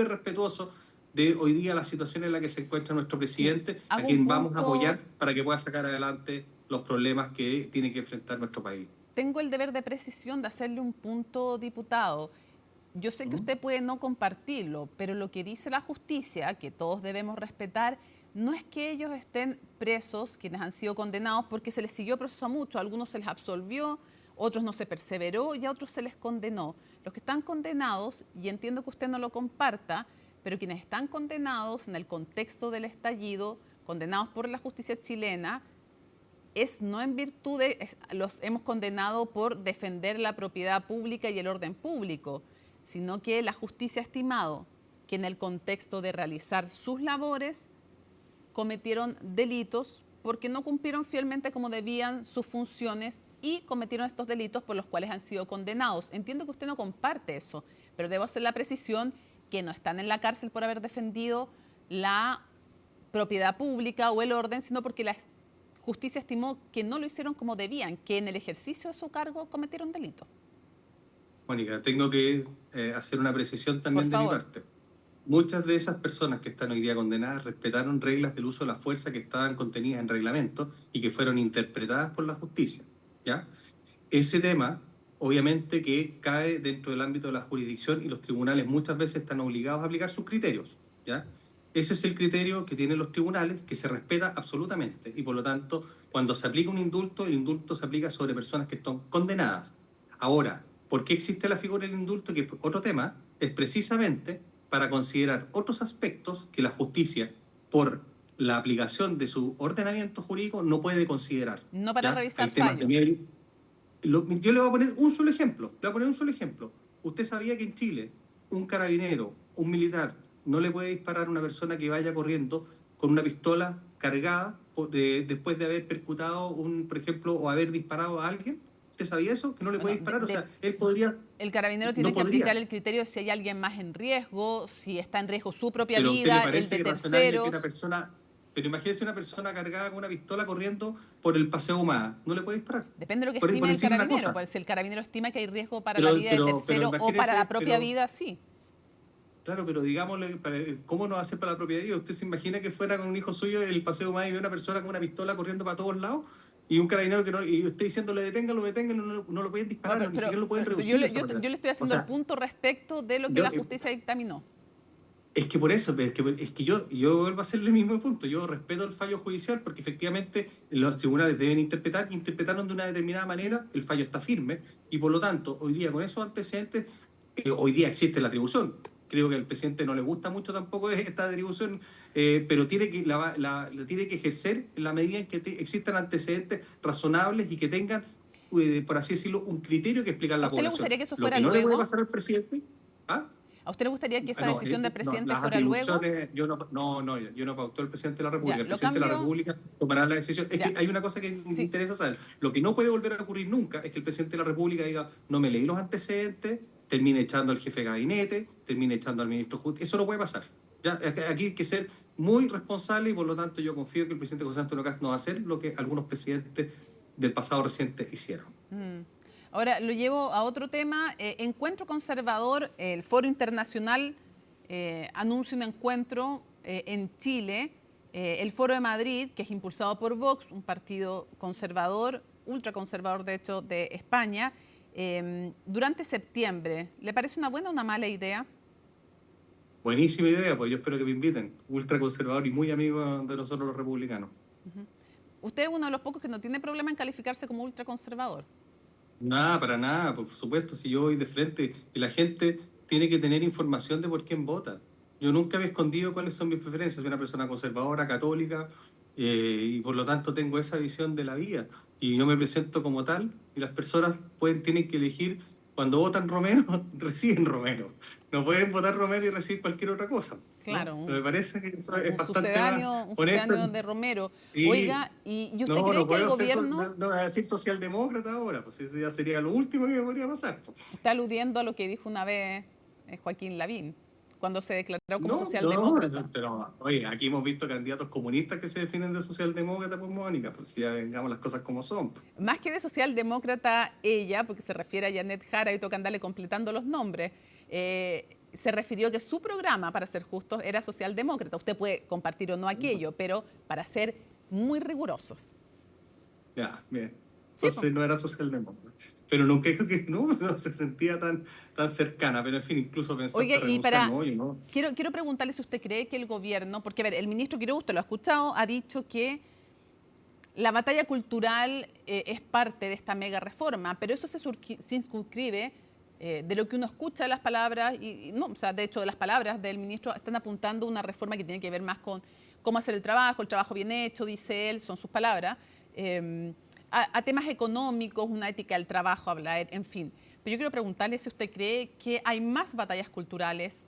respetuoso de hoy día la situación en la que se encuentra nuestro presidente, a quien vamos a apoyar para que pueda sacar adelante los problemas que tiene que enfrentar nuestro país. Tengo el deber de precisión de hacerle un punto, diputado. Yo sé que usted puede no compartirlo, pero lo que dice la justicia, que todos debemos respetar, no es que ellos estén presos, quienes han sido condenados, porque se les siguió proceso a muchos, a algunos se les absolvió, otros no se perseveró y a otros se les condenó. Los que están condenados, y entiendo que usted no lo comparta, pero quienes están condenados en el contexto del estallido, condenados por la justicia chilena, es no en virtud de, los hemos condenado por defender la propiedad pública y el orden público, sino que la justicia ha estimado que en el contexto de realizar sus labores cometieron delitos porque no cumplieron fielmente como debían sus funciones y cometieron estos delitos por los cuales han sido condenados. Entiendo que usted no comparte eso, pero debo hacer la precisión que no están en la cárcel por haber defendido la propiedad pública o el orden, sino porque la justicia estimó que no lo hicieron como debían, que en el ejercicio de su cargo cometieron delitos. Mónica, tengo que hacer una precisión también de mi parte. Muchas de esas personas que están hoy día condenadas respetaron reglas del uso de la fuerza que estaban contenidas en reglamentos y que fueron interpretadas por la justicia, ¿ya? Ese tema, obviamente, que cae dentro del ámbito de la jurisdicción y los tribunales muchas veces están obligados a aplicar sus criterios, ¿ya? Ese es el criterio que tienen los tribunales, que se respeta absolutamente. Y por lo tanto, cuando se aplica un indulto, el indulto se aplica sobre personas que están condenadas. Ahora, ¿por qué existe la figura del indulto? Que es otro tema, es precisamente para considerar otros aspectos que la justicia, por la aplicación de su ordenamiento jurídico, no puede considerar. No para revisar fallos. Yo le voy a poner un solo ejemplo. ¿Usted sabía que en Chile un carabinero, un militar, no le puede disparar a una persona que vaya corriendo con una pistola cargada después de haber percutado, por ejemplo, o haber disparado a alguien? ¿Usted sabía eso? Que no le puede disparar. O sea, él podría... El carabinero tiene que aplicar el criterio si hay alguien más en riesgo, si está en riesgo su propia vida, el de terceros. Pero imagínese una persona cargada con una pistola corriendo por el Paseo Humada. ¿No le puede disparar? Depende de lo que estime el carabinero. Si el carabinero estima que hay riesgo para la vida del tercero o para la propia vida, sí. Claro, pero digámosle, ¿cómo no hace para la propia vida? ¿Usted se imagina que fuera con un hijo suyo el Paseo Humada y ve una persona con una pistola corriendo para todos lados? Y un carabinero que no, y usted diciéndole deténgalo, no lo pueden disparar, ni siquiera lo pueden reducir. Yo le estoy haciendo el punto respecto de lo que la justicia dictaminó. Es que por eso, es que yo vuelvo a hacerle el mismo punto. Yo respeto el fallo judicial porque efectivamente los tribunales deben interpretar, y interpretaron de una determinada manera, el fallo está firme, y por lo tanto, hoy día con esos antecedentes, hoy día existe la atribución. Creo que al presidente no le gusta mucho tampoco esta atribución, pero tiene que, la tiene que ejercer en la medida en que existan antecedentes razonables y que tengan, por así decirlo, un criterio que explicar a la población. ¿A usted le gustaría que eso fuera Lo que no luego? le puede pasar al presidente... ¿Ah? ¿A usted le gustaría que esa decisión del presidente las fuera luego? Yo no pauto el presidente de la República. Ya, el presidente de la República tomará la decisión. Es que hay una cosa que me interesa saber. Lo que no puede volver a ocurrir nunca es que el presidente de la República diga, no me leí los antecedentes, termine echando al jefe de gabinete, termine echando al ministro justicia. Eso no puede pasar. Ya, aquí hay que ser muy responsable y por lo tanto yo confío que el presidente José Antonio Kast no va a hacer lo que algunos presidentes del pasado reciente hicieron. Ahora, lo llevo a otro tema. Encuentro Conservador, el Foro Internacional anuncia un encuentro en Chile. El Foro de Madrid, que es impulsado por Vox, un partido conservador, ultraconservador de hecho, de España, durante septiembre. ¿Le parece una buena o una mala idea? Buenísima idea, pues yo espero que me inviten. Ultraconservador y muy amigo de nosotros los republicanos. Usted es uno de los pocos que no tiene problema en calificarse como ultraconservador. Nada, para nada, por supuesto, si yo voy de frente y la gente tiene que tener información de por quién vota. Yo nunca me he escondido cuáles son mis preferencias, soy una persona conservadora, católica, y por lo tanto tengo esa visión de la vida. Y yo me presento como tal, y las personas tienen que elegir, cuando votan Romero, reciben Romero. No pueden votar Romero y recibir cualquier otra cosa. Claro, ¿no? Me parece que eso es bastante un sucedáneo de Romero. Sí. Oiga, ¿y usted cree que el gobierno... No voy a decir socialdemócrata ahora, pues eso ya sería lo último que me podría pasar. Está aludiendo a lo que dijo una vez Joaquín Lavín, cuando se declaró como socialdemócrata. Pero, oye, aquí hemos visto candidatos comunistas que se definen de socialdemócrata, pues Mónica, pues si ya vengamos las cosas como son. Más que de socialdemócrata ella, porque se refiere a Janet Jara y toca andarle completando los nombres, se refirió que su programa, para ser justos, era socialdemócrata. Usted puede compartir o no aquello, pero para ser muy rigurosos. Ya, bien. Entonces no era socialdemócrata. Pero nunca dijo que no se sentía tan cercana, pero en fin, incluso pensó que renunciar, ¿no? Quiero preguntarle si usted cree que el gobierno, porque a ver, el ministro Quiroga, usted lo ha escuchado, ha dicho que la batalla cultural es parte de esta mega reforma, pero eso se circunscribe de lo que uno escucha de las palabras, o sea, de hecho, de las palabras del ministro están apuntando a una reforma que tiene que ver más con cómo hacer el trabajo bien hecho, dice él, son sus palabras, a temas económicos, una ética del trabajo, hablar, en fin. Pero yo quiero preguntarle si usted cree que hay más batallas culturales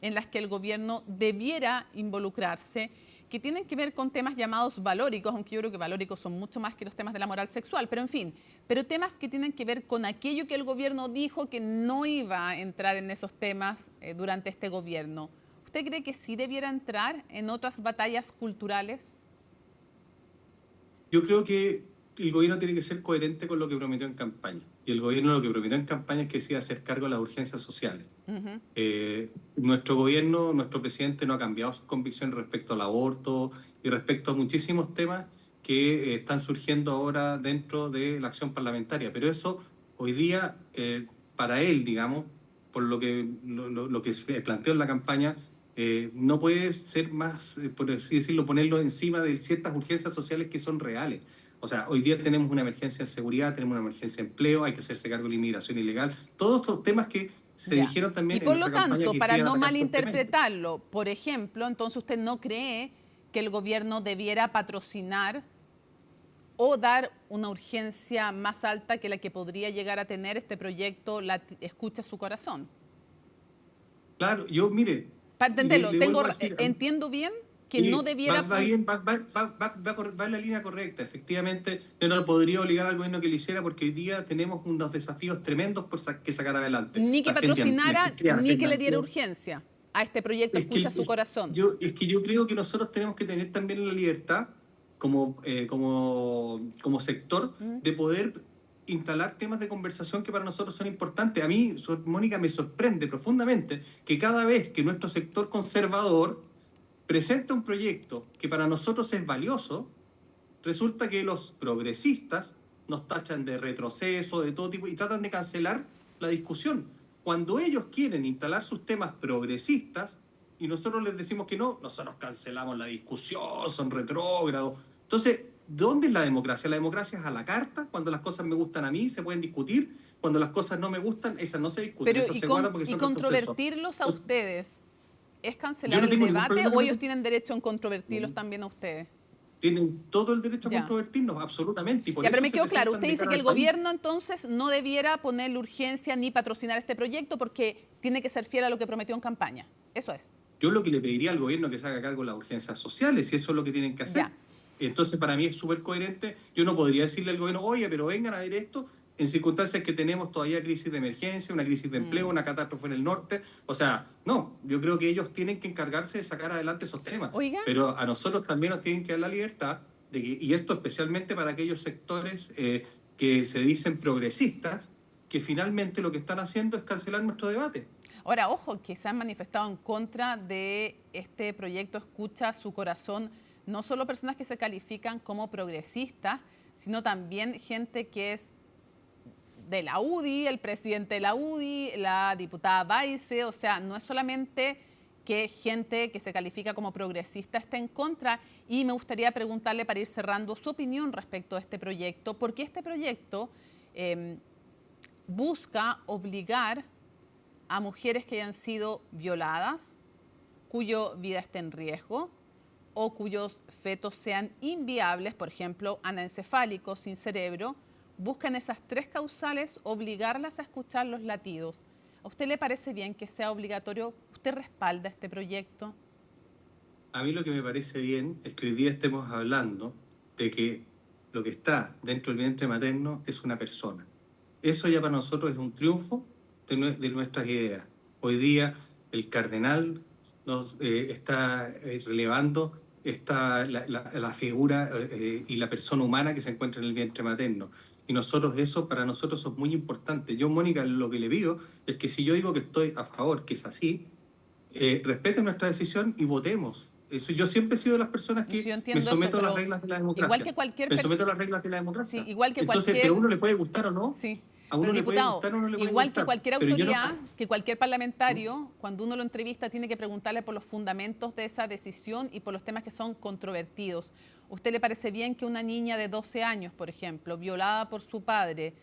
en las que el gobierno debiera involucrarse, que tienen que ver con temas llamados valóricos, aunque yo creo que valóricos son mucho más que los temas de la moral sexual, pero en fin, pero temas que tienen que ver con aquello que el gobierno dijo que no iba a entrar en esos temas durante este gobierno. ¿Usted cree que sí debiera entrar en otras batallas culturales? Yo creo que el gobierno tiene que ser coherente con lo que prometió en campaña. Y el gobierno lo que prometió en campaña es que se iba a hacer cargo de las urgencias sociales. Nuestro gobierno, nuestro presidente no ha cambiado su convicción respecto al aborto y respecto a muchísimos temas que están surgiendo ahora dentro de la acción parlamentaria. Pero eso hoy día, para él, digamos, por lo que se planteó en la campaña, no puede ser más, por así decirlo, ponerlo encima de ciertas urgencias sociales que son reales. O sea, hoy día tenemos una emergencia en seguridad, tenemos una emergencia en empleo, hay que hacerse cargo de la inmigración ilegal. Todos estos temas que se dijeron también en nuestra campaña. Y por lo tanto, para no malinterpretarlo, por ejemplo, entonces usted no cree que el gobierno debiera patrocinar o dar una urgencia más alta que la que podría llegar a tener este proyecto Escucha su Corazón. Claro, yo, mire... Para entenderlo, entiendo bien que no debiera... Va en la línea correcta, efectivamente. Yo no podría obligar al gobierno que lo hiciera porque hoy día tenemos unos desafíos tremendos que sacar adelante. Ni que patrocinara, ni que le diera urgencia a este proyecto Escucha su Corazón. Es que yo creo que nosotros tenemos que tener también la libertad como sector de poder instalar temas de conversación que para nosotros son importantes. A mí, Mónica, me sorprende profundamente que cada vez que nuestro sector conservador presenta un proyecto que para nosotros es valioso, resulta que los progresistas nos tachan de retroceso, de todo tipo, y tratan de cancelar la discusión. Cuando ellos quieren instalar sus temas progresistas, y nosotros les decimos que no, nosotros cancelamos la discusión, son retrógrados. Entonces, ¿dónde es la democracia? La democracia es a la carta, cuando las cosas me gustan a mí se pueden discutir, cuando las cosas no me gustan, esas no se discuten, Pero esas se guardan porque son controvertirlos a ustedes, ¿es cancelar el debate o ellos tienen derecho en controvertirlos también a ustedes? Tienen todo el derecho a controvertirnos, absolutamente. Y por eso pero me quedó claro, usted dice que el gobierno país entonces no debiera ponerle urgencia ni patrocinar este proyecto porque tiene que ser fiel a lo que prometió en campaña. Eso es. Yo lo que le pediría al gobierno es que se haga cargo de las urgencias sociales, y eso es lo que tienen que hacer. Entonces, para mí es súper coherente. Yo no podría decirle al gobierno, oye, pero vengan a ver esto, en circunstancias que tenemos todavía crisis de emergencia, una crisis de empleo, una catástrofe en el norte. O sea, no, yo creo que ellos tienen que encargarse de sacar adelante esos temas. Oiga. Pero a nosotros también nos tienen que dar la libertad, de que, y esto especialmente para aquellos sectores que se dicen progresistas, que finalmente lo que están haciendo es cancelar nuestro debate. Ahora, ojo, que se han manifestado en contra de este proyecto Escucha su Corazón, no solo personas que se califican como progresistas, sino también gente que es de la UDI, el presidente de la UDI, la diputada Baise, o sea, no es solamente que gente que se califica como progresista esté en contra. Y me gustaría preguntarle, para ir cerrando, su opinión respecto a este proyecto, porque este proyecto busca obligar a mujeres que hayan sido violadas, cuya vida esté en riesgo o cuyos fetos sean inviables, por ejemplo, anencefálicos, sin cerebro, buscan esas tres causales obligarlas a escuchar los latidos. ¿A usted le parece bien que sea obligatorio? ¿Usted respalda este proyecto? A mí lo que me parece bien es que hoy día estemos hablando de que lo que está dentro del vientre materno es una persona. Eso ya para nosotros es un triunfo de nuestras ideas. Hoy día el cardenal nos está relevando la figura y la persona humana que se encuentra en el vientre materno. Y nosotros, eso para nosotros es muy importante. Yo, Mónica, lo que le pido es que si yo digo que estoy a favor, que es así, respeten nuestra decisión y votemos. Eso, yo siempre he sido de las personas que me someto a las reglas de la democracia. Igual que cualquier persona. Me someto a las reglas de la democracia. Sí, igual que entonces, cualquier... pero a uno le puede gustar o no. Sí. A uno pero, le diputado, puede gustar o no le puede igual gustar. que cualquier Pero autoridad, no... que cualquier parlamentario, cuando uno lo entrevista, tiene que preguntarle por los fundamentos de esa decisión y por los temas que son controvertidos. ¿Usted le parece bien que una niña de 12 años, por ejemplo, violada por su padre,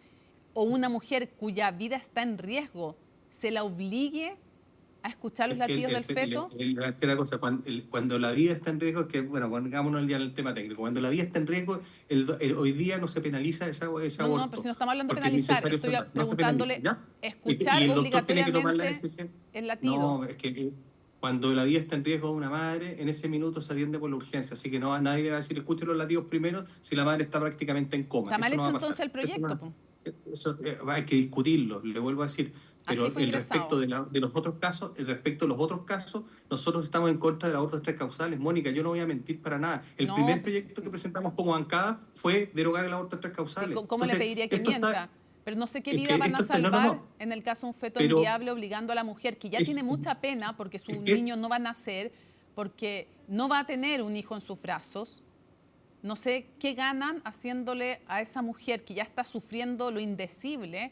o una mujer cuya vida está en riesgo, se la obligue a escuchar los latidos del feto? Una cosa, cuando la vida está en riesgo, que bueno, pongámonos ya en el tema técnico, cuando la vida está en riesgo, hoy día no se penaliza ese aborto. No, pero si no estamos hablando de penalizar, estoy preguntándole, escuchar obligatoriamente el latido. No, es que cuando la vida está en riesgo de una madre, en ese minuto se atiende por la urgencia, así que no, nadie le va a decir, escuche los latidos primero, si la madre está prácticamente en coma. ¿Está mal hecho entonces el proyecto? Eso hay que discutirlo, le vuelvo a decir. Pero respecto de los otros casos, nosotros estamos en contra del aborto de tres causales. Mónica, yo no voy a mentir para nada. El primer proyecto que presentamos como bancada fue derogar el aborto de tres causales. Sí, ¿cómo le pediría que mienta? Pero no sé qué vida van a salvar en el caso de un feto inviable obligando a la mujer, que ya tiene mucha pena porque su niño no va a nacer, porque no va a tener un hijo en sus brazos. No sé qué ganan haciéndole a esa mujer que ya está sufriendo lo indecible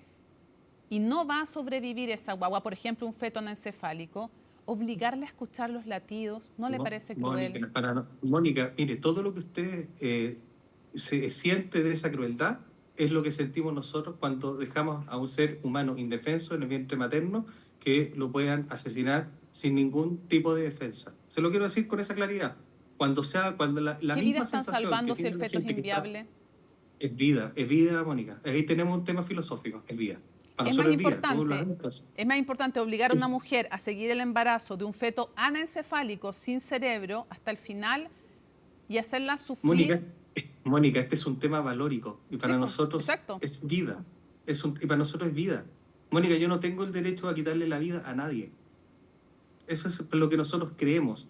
y no va a sobrevivir esa guagua, por ejemplo, un feto anencefálico, obligarle a escuchar los latidos, ¿no le parece cruel? Mónica, mire, todo lo que usted se siente de esa crueldad es lo que sentimos nosotros cuando dejamos a un ser humano indefenso en el vientre materno que lo puedan asesinar sin ningún tipo de defensa. Se lo quiero decir con esa claridad. Cuando la ¿Qué misma vida están sensación salvando que si el tiene feto es inviable? Es vida, Mónica. Ahí tenemos un tema filosófico, es vida. Para nosotros Es más importante obligar a una mujer a seguir el embarazo de un feto anencefálico sin cerebro hasta el final y hacerla sufrir. Mónica, este es un tema valórico y para nosotros es vida. Y para nosotros es vida. Mónica, yo no tengo el derecho a quitarle la vida a nadie. Eso es lo que nosotros creemos.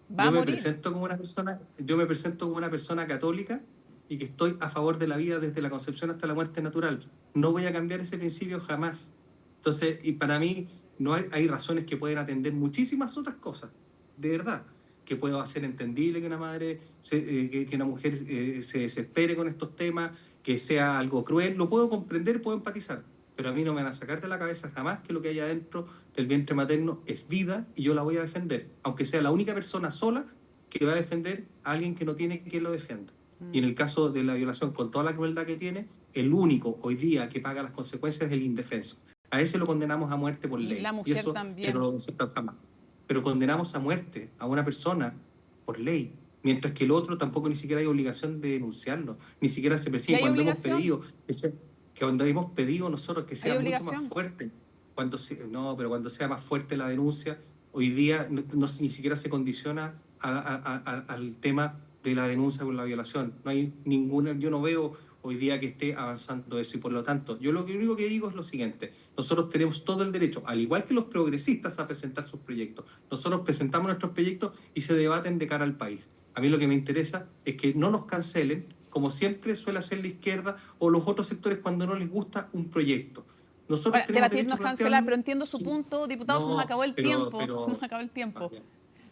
Yo me presento como una persona católica y que estoy a favor de la vida desde la concepción hasta la muerte natural. No voy a cambiar ese principio jamás. Entonces, y para mí no hay razones que pueden atender muchísimas otras cosas, de verdad, que puedo hacer entendible que una madre, que una mujer se desespere con estos temas, que sea algo cruel, lo puedo comprender, puedo empatizar. pero a mí no me van a sacar de la cabeza jamás que lo que hay adentro del vientre materno es vida y yo la voy a defender, aunque sea la única persona sola que va a defender a alguien que no tiene quien lo defienda. Y en el caso de la violación, con toda la crueldad que tiene, el único hoy día que paga las consecuencias es el indefenso. A ese lo condenamos a muerte por ley. La mujer y eso también. no lo aceptan jamás. Pero condenamos a muerte a una persona por ley, mientras que el otro tampoco ni siquiera hay obligación de denunciarlo, ni siquiera se persigue. Cuando hemos pedido nosotros que sea mucho más fuerte, cuando sea más fuerte la denuncia, hoy día ni siquiera se condiciona al tema de la denuncia por la violación. No hay ninguna, yo no veo hoy día que esté avanzando eso, y por lo tanto, yo lo único que digo es lo siguiente: nosotros tenemos todo el derecho, al igual que los progresistas, a presentar sus proyectos. Nosotros presentamos nuestros proyectos y se debaten de cara al país. A mí lo que me interesa es que no nos cancelen, como siempre suele hacer la izquierda o los otros sectores cuando no les gusta un proyecto. Nosotros debatir no es cancelar, pero entiendo su punto, diputado, se nos acabó el tiempo. Se nos acabó el tiempo.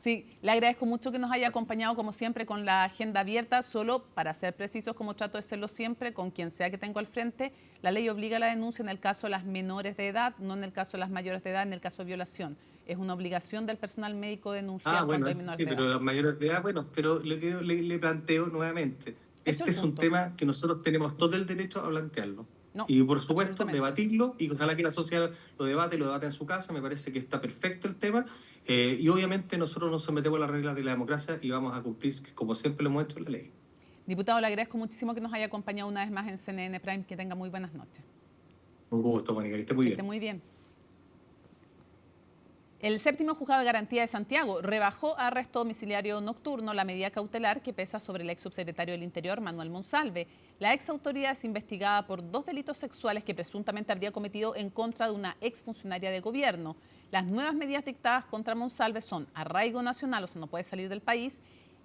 Sí, le agradezco mucho que nos haya acompañado, como siempre, con la agenda abierta. Solo para ser precisos, como trato de serlo siempre, con quien sea que tengo al frente, la ley obliga a la denuncia en el caso de las menores de edad, no en el caso de las mayores de edad, en el caso de violación. Es una obligación del personal médico denunciar cuando hay menores de edad. Pero las mayores de edad, pero le planteo nuevamente. Este es un tema que nosotros tenemos todo el derecho a plantearlo. No, y por supuesto debatirlo, y ojalá que la sociedad lo debate en su casa. Me parece que está perfecto el tema, y obviamente nosotros nos sometemos a las reglas de la democracia y vamos a cumplir, como siempre lo hemos hecho, la ley. Diputado, le agradezco muchísimo que nos haya acompañado una vez más en CNN Prime. Que tenga muy buenas noches. Un gusto, Mónica, que esté muy bien. Que esté muy bien. El séptimo juzgado de garantía de Santiago rebajó a arresto domiciliario nocturno la medida cautelar que pesa sobre el ex subsecretario del Interior, Manuel Monsalve. La ex autoridad es investigada por 2 delitos sexuales que presuntamente habría cometido en contra de una ex funcionaria de gobierno. Las nuevas medidas dictadas contra Monsalve son arraigo nacional, o sea, no puede salir del país,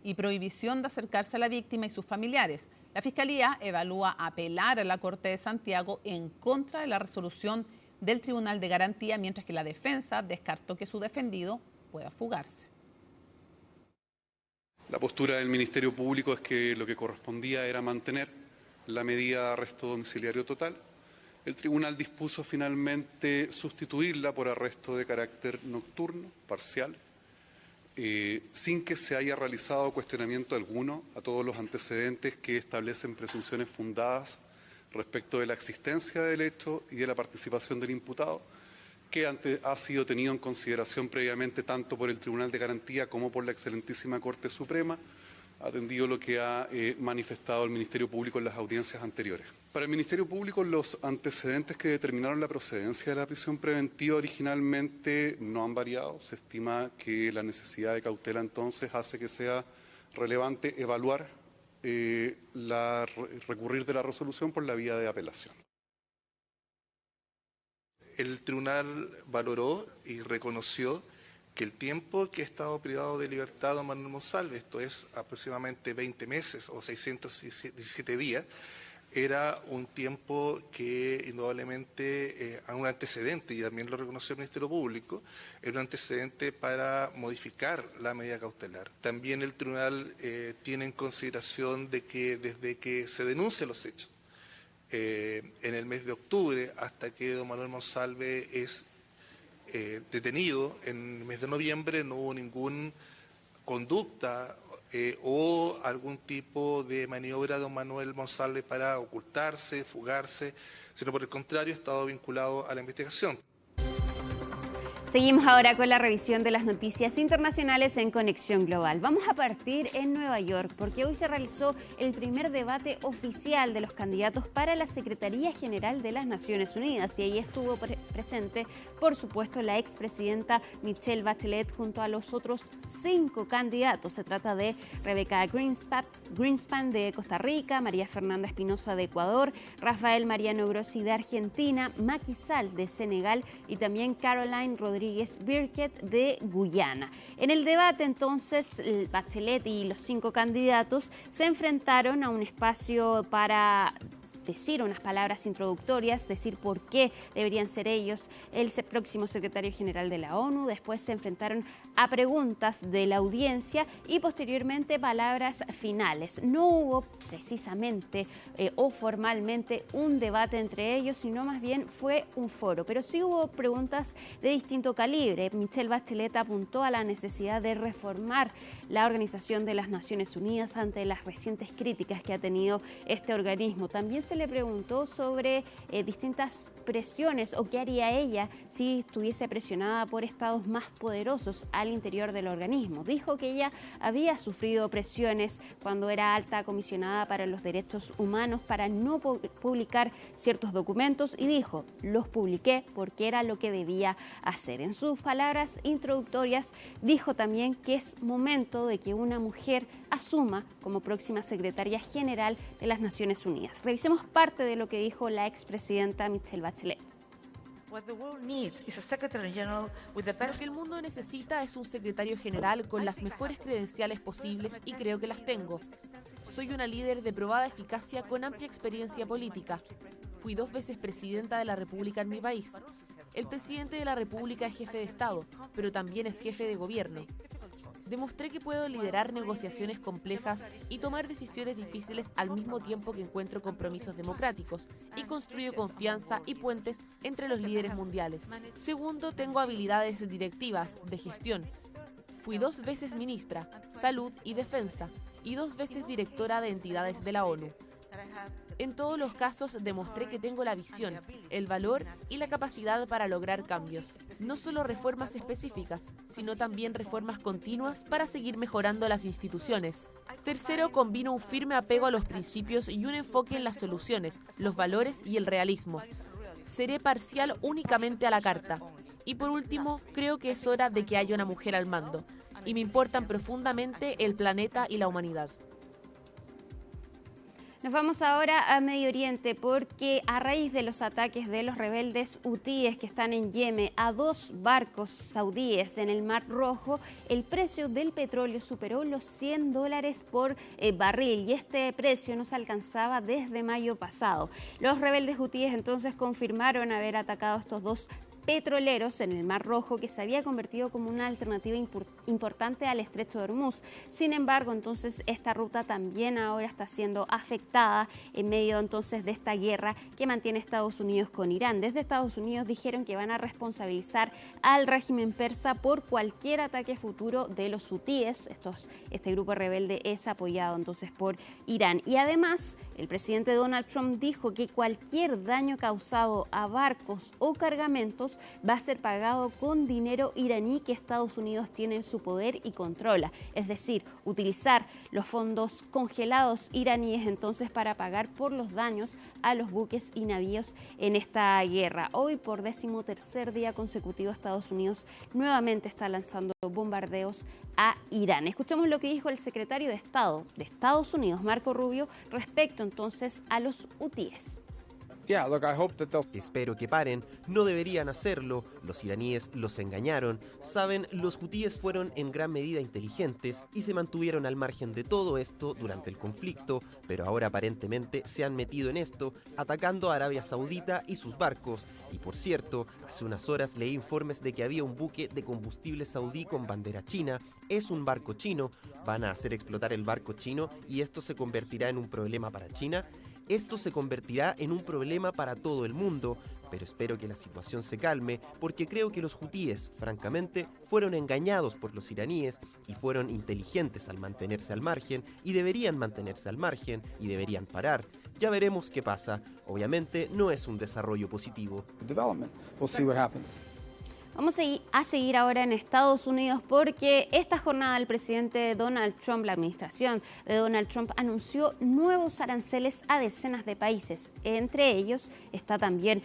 y prohibición de acercarse a la víctima y sus familiares. La Fiscalía evalúa apelar a la Corte de Santiago en contra de la resolución del Tribunal de Garantía, mientras que la defensa descartó que su defendido pueda fugarse. La postura del Ministerio Público es que lo que correspondía era mantener la medida de arresto domiciliario total. El tribunal dispuso finalmente sustituirla por arresto de carácter nocturno, parcial, sin que se haya realizado cuestionamiento alguno a todos los antecedentes que establecen presunciones fundadas respecto de la existencia del hecho y de la participación del imputado, que ha sido tenido en consideración previamente tanto por el Tribunal de Garantía como por la Excelentísima Corte Suprema, atendido lo que ha manifestado el Ministerio Público en las audiencias anteriores. Para el Ministerio Público, los antecedentes que determinaron la procedencia de la prisión preventiva originalmente no han variado. Se estima que la necesidad de cautela entonces hace que sea relevante evaluar recurrir de la resolución por la vía de apelación. El tribunal valoró y reconoció que el tiempo que ha estado privado de libertad don Manuel Monsalve, esto es aproximadamente 20 meses o 617 días, era un tiempo que indudablemente a un antecedente, y también lo reconoció el Ministerio Público, era un antecedente para modificar la medida cautelar. También el tribunal tiene en consideración de que desde que se denuncian los hechos, en el mes de octubre hasta que don Manuel Monsalve es detenido, en el mes de noviembre no hubo ninguna conducta o algún tipo de maniobra de don Manuel Monsalve para ocultarse, fugarse, sino por el contrario, ha estado vinculado a la investigación. Seguimos ahora con la revisión de las noticias internacionales en Conexión Global. Vamos a partir en Nueva York porque hoy se realizó el primer debate oficial de los candidatos para la Secretaría General de las Naciones Unidas y ahí estuvo presente, por supuesto, la expresidenta Michelle Bachelet junto a los otros 5 candidatos. Se trata de Rebecca Greenspan de Costa Rica, María Fernanda Espinosa de Ecuador, Rafael Mariano Grossi de Argentina, Macky Sall de Senegal y también Caroline Rodríguez Birket de Guyana. En el debate, entonces, Bachelet y los 5 candidatos se enfrentaron a un espacio para decir unas palabras introductorias, decir por qué deberían ser ellos el próximo secretario general de la ONU. Después se enfrentaron a preguntas de la audiencia y posteriormente palabras finales. No hubo precisamente o formalmente un debate entre ellos, sino más bien fue un foro. Pero sí hubo preguntas de distinto calibre. Michelle Bachelet apuntó a la necesidad de reformar la Organización de las Naciones Unidas ante las recientes críticas que ha tenido este organismo. También se le preguntó sobre distintas presiones o qué haría ella si estuviese presionada por estados más poderosos al interior del organismo. Dijo que ella había sufrido presiones cuando era alta comisionada para los derechos humanos para no publicar ciertos documentos y dijo, los publiqué porque era lo que debía hacer. En sus palabras introductorias dijo también que es momento de que una mujer asuma como próxima secretaria general de las Naciones Unidas. Revisemos parte de lo que dijo la expresidenta Michelle Bachelet. Lo que el mundo necesita es un secretario general con las mejores credenciales posibles y creo que las tengo. Soy una líder de probada eficacia con amplia experiencia política. Fui 2 veces presidenta de la República en mi país. El presidente de la República es jefe de Estado, pero también es jefe de gobierno. Demostré que puedo liderar negociaciones complejas y tomar decisiones difíciles al mismo tiempo que encuentro compromisos democráticos y construyo confianza y puentes entre los líderes mundiales. Segundo, tengo habilidades directivas, de gestión. Fui 2 veces ministra, Salud y Defensa, y 2 veces directora de entidades de la ONU. En todos los casos demostré que tengo la visión, el valor y la capacidad para lograr cambios. No solo reformas específicas, sino también reformas continuas para seguir mejorando las instituciones. Tercero, combino un firme apego a los principios y un enfoque en las soluciones, los valores y el realismo. Seré parcial únicamente a la carta. Y por último, creo que es hora de que haya una mujer al mando. Y me importan profundamente el planeta y la humanidad. Nos vamos ahora a Medio Oriente porque a raíz de los ataques de los rebeldes hutíes que están en Yemen a 2 barcos saudíes en el Mar Rojo, el precio del petróleo superó los $100 por barril y este precio no se alcanzaba desde mayo pasado. Los rebeldes hutíes entonces confirmaron haber atacado estos 2 petroleros en el Mar Rojo, que se había convertido como una alternativa importante al Estrecho de Hormuz. Sin embargo, entonces esta ruta también ahora está siendo afectada en medio entonces de esta guerra que mantiene Estados Unidos con Irán. Desde Estados Unidos dijeron que van a responsabilizar al régimen persa por cualquier ataque futuro de los hutíes. Este grupo rebelde es apoyado entonces por Irán. Y además, el presidente Donald Trump dijo que cualquier daño causado a barcos o cargamentos va a ser pagado con dinero iraní que Estados Unidos tiene en su poder y controla. Es decir, utilizar los fondos congelados iraníes entonces para pagar por los daños a los buques y navíos en esta guerra. Hoy, por 13º día consecutivo, Estados Unidos nuevamente está lanzando bombardeos a Irán. Escuchemos lo que dijo el secretario de Estado de Estados Unidos, Marco Rubio, respecto entonces a los hutíes. Espero que paren, no deberían hacerlo, los iraníes los engañaron, saben, los hutíes fueron en gran medida inteligentes y se mantuvieron al margen de todo esto durante el conflicto, pero ahora aparentemente se han metido en esto, atacando a Arabia Saudita y sus barcos. Y por cierto, hace unas horas leí informes de que había un buque de combustible saudí con bandera china, es un barco chino, van a hacer explotar el barco chino y esto se convertirá en un problema para China. Esto se convertirá en un problema para todo el mundo, pero espero que la situación se calme porque creo que los hutíes, francamente, fueron engañados por los iraníes y fueron inteligentes al mantenerse al margen y deberían mantenerse al margen y deberían parar. Ya veremos qué pasa. Obviamente no es un desarrollo positivo. Vamos a seguir ahora en Estados Unidos porque esta jornada el presidente Donald Trump, la administración de Donald Trump, anunció nuevos aranceles a decenas de países. Entre ellos está también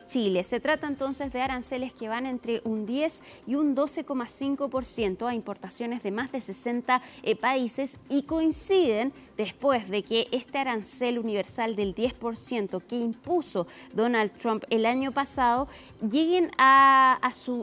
Chile. Se trata entonces de aranceles que van entre un 10 y un 12,5% a importaciones de más de 60 países y coinciden después de que este arancel universal del 10% que impuso Donald Trump el año pasado lleguen a su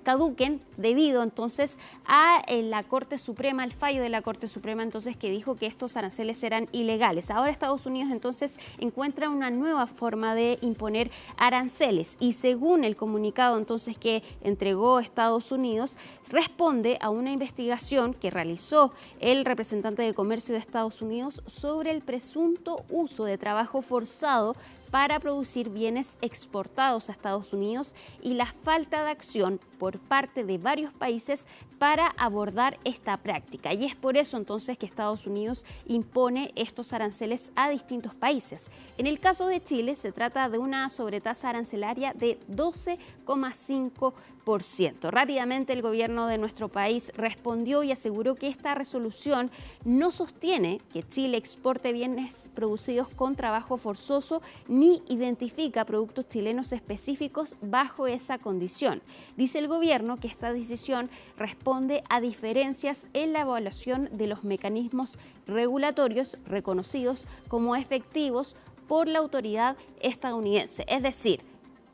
caduquen debido entonces a la Corte Suprema, al fallo de la Corte Suprema entonces que dijo que estos aranceles eran ilegales. Ahora Estados Unidos entonces encuentra una nueva forma de imponer aranceles y según el comunicado entonces que entregó Estados Unidos, responde a una investigación que realizó el representante de Comercio de Estados Unidos sobre el presunto uso de trabajo forzado para producir bienes exportados a Estados Unidos y la falta de acción por parte de varios países para abordar esta práctica. Y es por eso entonces que Estados Unidos impone estos aranceles a distintos países. En el caso de Chile se trata de una sobretasa arancelaria de 12,5%. Rápidamente el gobierno de nuestro país respondió y aseguró que esta resolución no sostiene que Chile exporte bienes producidos con trabajo forzoso ni identifica productos chilenos específicos bajo esa condición. Dice el gobierno que esta decisión responde a diferencias en la evaluación de los mecanismos regulatorios reconocidos como efectivos por la autoridad estadounidense. Es decir,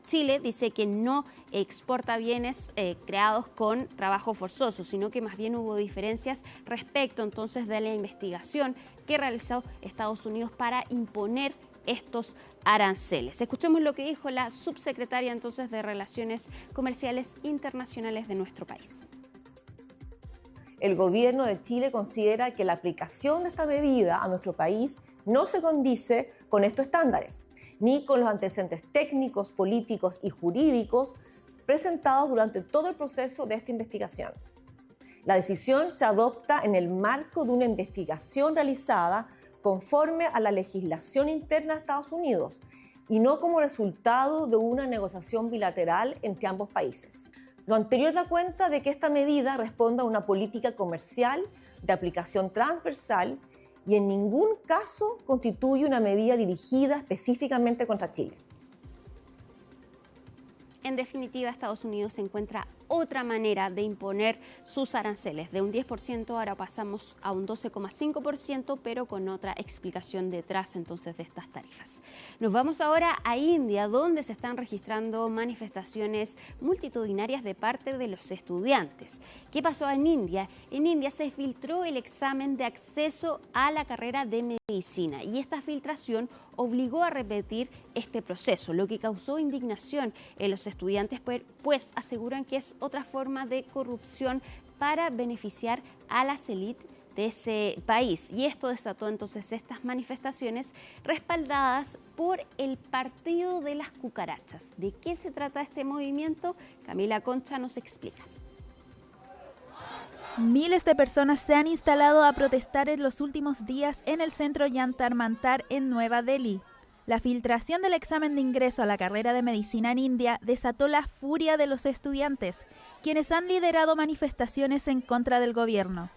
Chile dice que no exporta bienes creados con trabajo forzoso, sino que más bien hubo diferencias respecto entonces de la investigación que realizó Estados Unidos para imponer estos aranceles. Escuchemos lo que dijo la subsecretaria entonces de Relaciones Comerciales Internacionales de nuestro país. El gobierno de Chile considera que la aplicación de esta medida a nuestro país no se condice con estos estándares, ni con los antecedentes técnicos, políticos y jurídicos presentados durante todo el proceso de esta investigación. La decisión se adopta en el marco de una investigación realizada conforme a la legislación interna de Estados Unidos y no como resultado de una negociación bilateral entre ambos países. Lo anterior da cuenta de que esta medida responde a una política comercial de aplicación transversal y en ningún caso constituye una medida dirigida específicamente contra Chile. En definitiva, Estados Unidos encuentra otra manera de imponer sus aranceles. De un 10% ahora pasamos a un 12,5%, pero con otra explicación detrás entonces de estas tarifas. Nos vamos ahora a India, donde se están registrando manifestaciones multitudinarias de parte de los estudiantes. ¿Qué pasó en India? En India se filtró el examen de acceso a la carrera de medicina y esta filtración obligó a repetir este proceso, lo que causó indignación en los estudiantes, pues aseguran que es otra forma de corrupción para beneficiar a las élites de ese país. Y esto desató entonces estas manifestaciones respaldadas por el Partido de las Cucarachas. ¿De qué se trata este movimiento? Camila Concha nos explica. Miles de personas se han instalado a protestar en los últimos días en el centro Yantar Mantar en Nueva Delhi. La filtración del examen de ingreso a la carrera de medicina en India desató la furia de los estudiantes, quienes han liderado manifestaciones en contra del gobierno.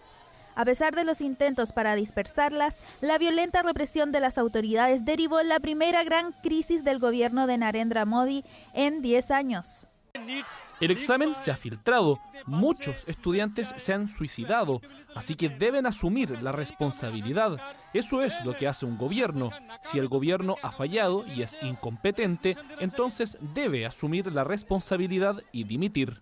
A pesar de los intentos para dispersarlas, la violenta represión de las autoridades derivó en la primera gran crisis del gobierno de Narendra Modi en 10 años. El examen se ha filtrado, muchos estudiantes se han suicidado, así que deben asumir la responsabilidad. Eso es lo que hace un gobierno. Si el gobierno ha fallado y es incompetente, entonces debe asumir la responsabilidad y dimitir.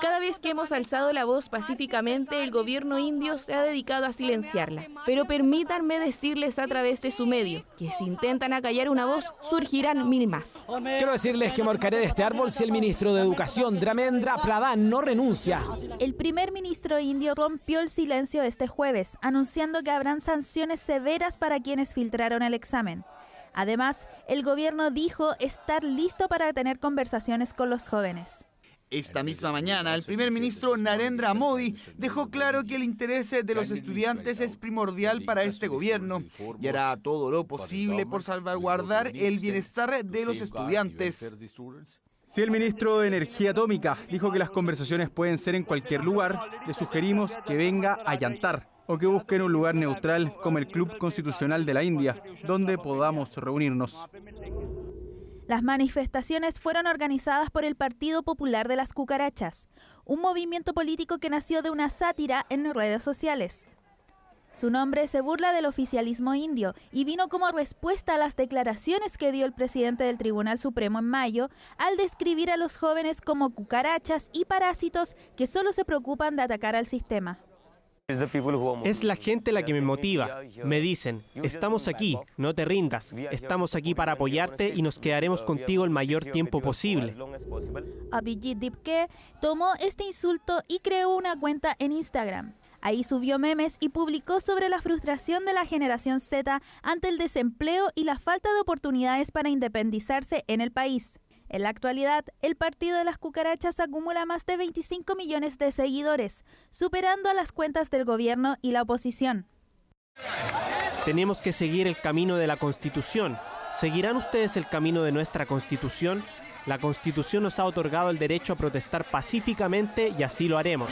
Cada vez que hemos alzado la voz pacíficamente, el gobierno indio se ha dedicado a silenciarla. Pero permítanme decirles a través de su medio que si intentan acallar una voz, surgirán 1000 más. Quiero decirles que morcaré de este árbol si el ministro de Educación, Dharmendra Pradhan, no renuncia. El primer ministro indio rompió el silencio este jueves, anunciando que habrán sanciones severas para quienes filtraron el examen. Además, el gobierno dijo estar listo para tener conversaciones con los jóvenes. Esta misma mañana, el primer ministro Narendra Modi dejó claro que el interés de los estudiantes es primordial para este gobierno y hará todo lo posible por salvaguardar el bienestar de los estudiantes. Si el ministro de Energía Atómica dijo que las conversaciones pueden ser en cualquier lugar, le sugerimos que venga a Yantar o que busquen un lugar neutral como el Club Constitucional de la India, donde podamos reunirnos. Las manifestaciones fueron organizadas por el Partido Popular de las Cucarachas, un movimiento político que nació de una sátira en redes sociales. Su nombre se burla del oficialismo indio y vino como respuesta a las declaraciones que dio el presidente del Tribunal Supremo en mayo al describir a los jóvenes como cucarachas y parásitos que solo se preocupan de atacar al sistema. Es la gente la que me motiva. Me dicen, estamos aquí, no te rindas, estamos aquí para apoyarte y nos quedaremos contigo el mayor tiempo posible. Abhijit Dipke tomó este insulto y creó una cuenta en Instagram. Ahí subió memes y publicó sobre la frustración de la generación Z ante el desempleo y la falta de oportunidades para independizarse en el país. En la actualidad, el Partido de las Cucarachas acumula más de 25 millones de seguidores, superando a las cuentas del gobierno y la oposición. Tenemos que seguir el camino de la Constitución. ¿Seguirán ustedes el camino de nuestra Constitución? La Constitución nos ha otorgado el derecho a protestar pacíficamente y así lo haremos.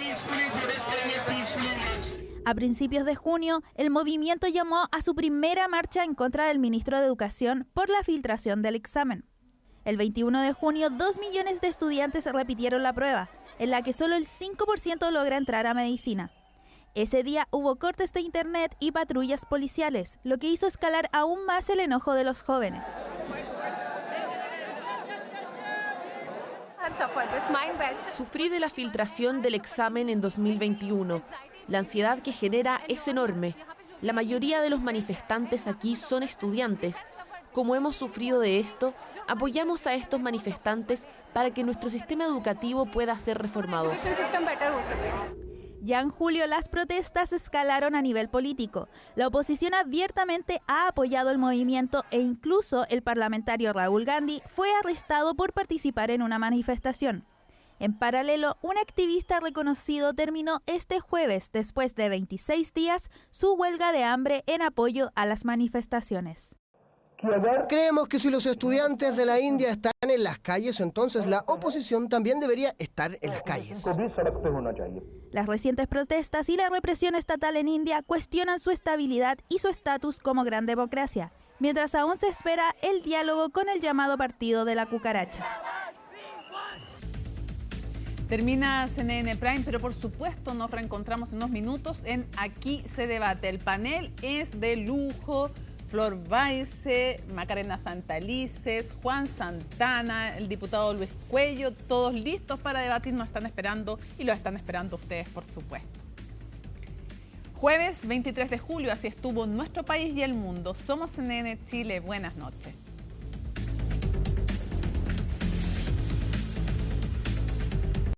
A principios de junio, el movimiento llamó a su primera marcha en contra del ministro de Educación por la filtración del examen. El 21 de junio, 2 millones de estudiantes repitieron la prueba, en la que solo el 5% logra entrar a medicina. Ese día hubo cortes de internet y patrullas policiales, lo que hizo escalar aún más el enojo de los jóvenes. Sufrí de la filtración del examen en 2021. La ansiedad que genera es enorme. La mayoría de los manifestantes aquí son estudiantes. Como hemos sufrido de esto, apoyamos a estos manifestantes para que nuestro sistema educativo pueda ser reformado. Ya en julio las protestas escalaron a nivel político. La oposición abiertamente ha apoyado el movimiento e incluso el parlamentario Rahul Gandhi fue arrestado por participar en una manifestación. En paralelo, un activista reconocido terminó este jueves, después de 26 días, su huelga de hambre en apoyo a las manifestaciones. Creemos que si los estudiantes de la India están en las calles, entonces la oposición también debería estar en las calles. Las recientes protestas y la represión estatal en India cuestionan su estabilidad y su estatus como gran democracia, mientras aún se espera el diálogo con el llamado Partido de la Cucaracha. Termina CNN Prime, pero por supuesto nos reencontramos en unos minutos en Aquí se debate. El panel es de lujo. Flor Baise, Macarena Santalices, Juan Santana, el diputado Luis Cuello, todos listos para debatir, nos están esperando y lo están esperando ustedes, por supuesto. Jueves 23 de julio, así estuvo nuestro país y el mundo. Somos CNN Chile, buenas noches.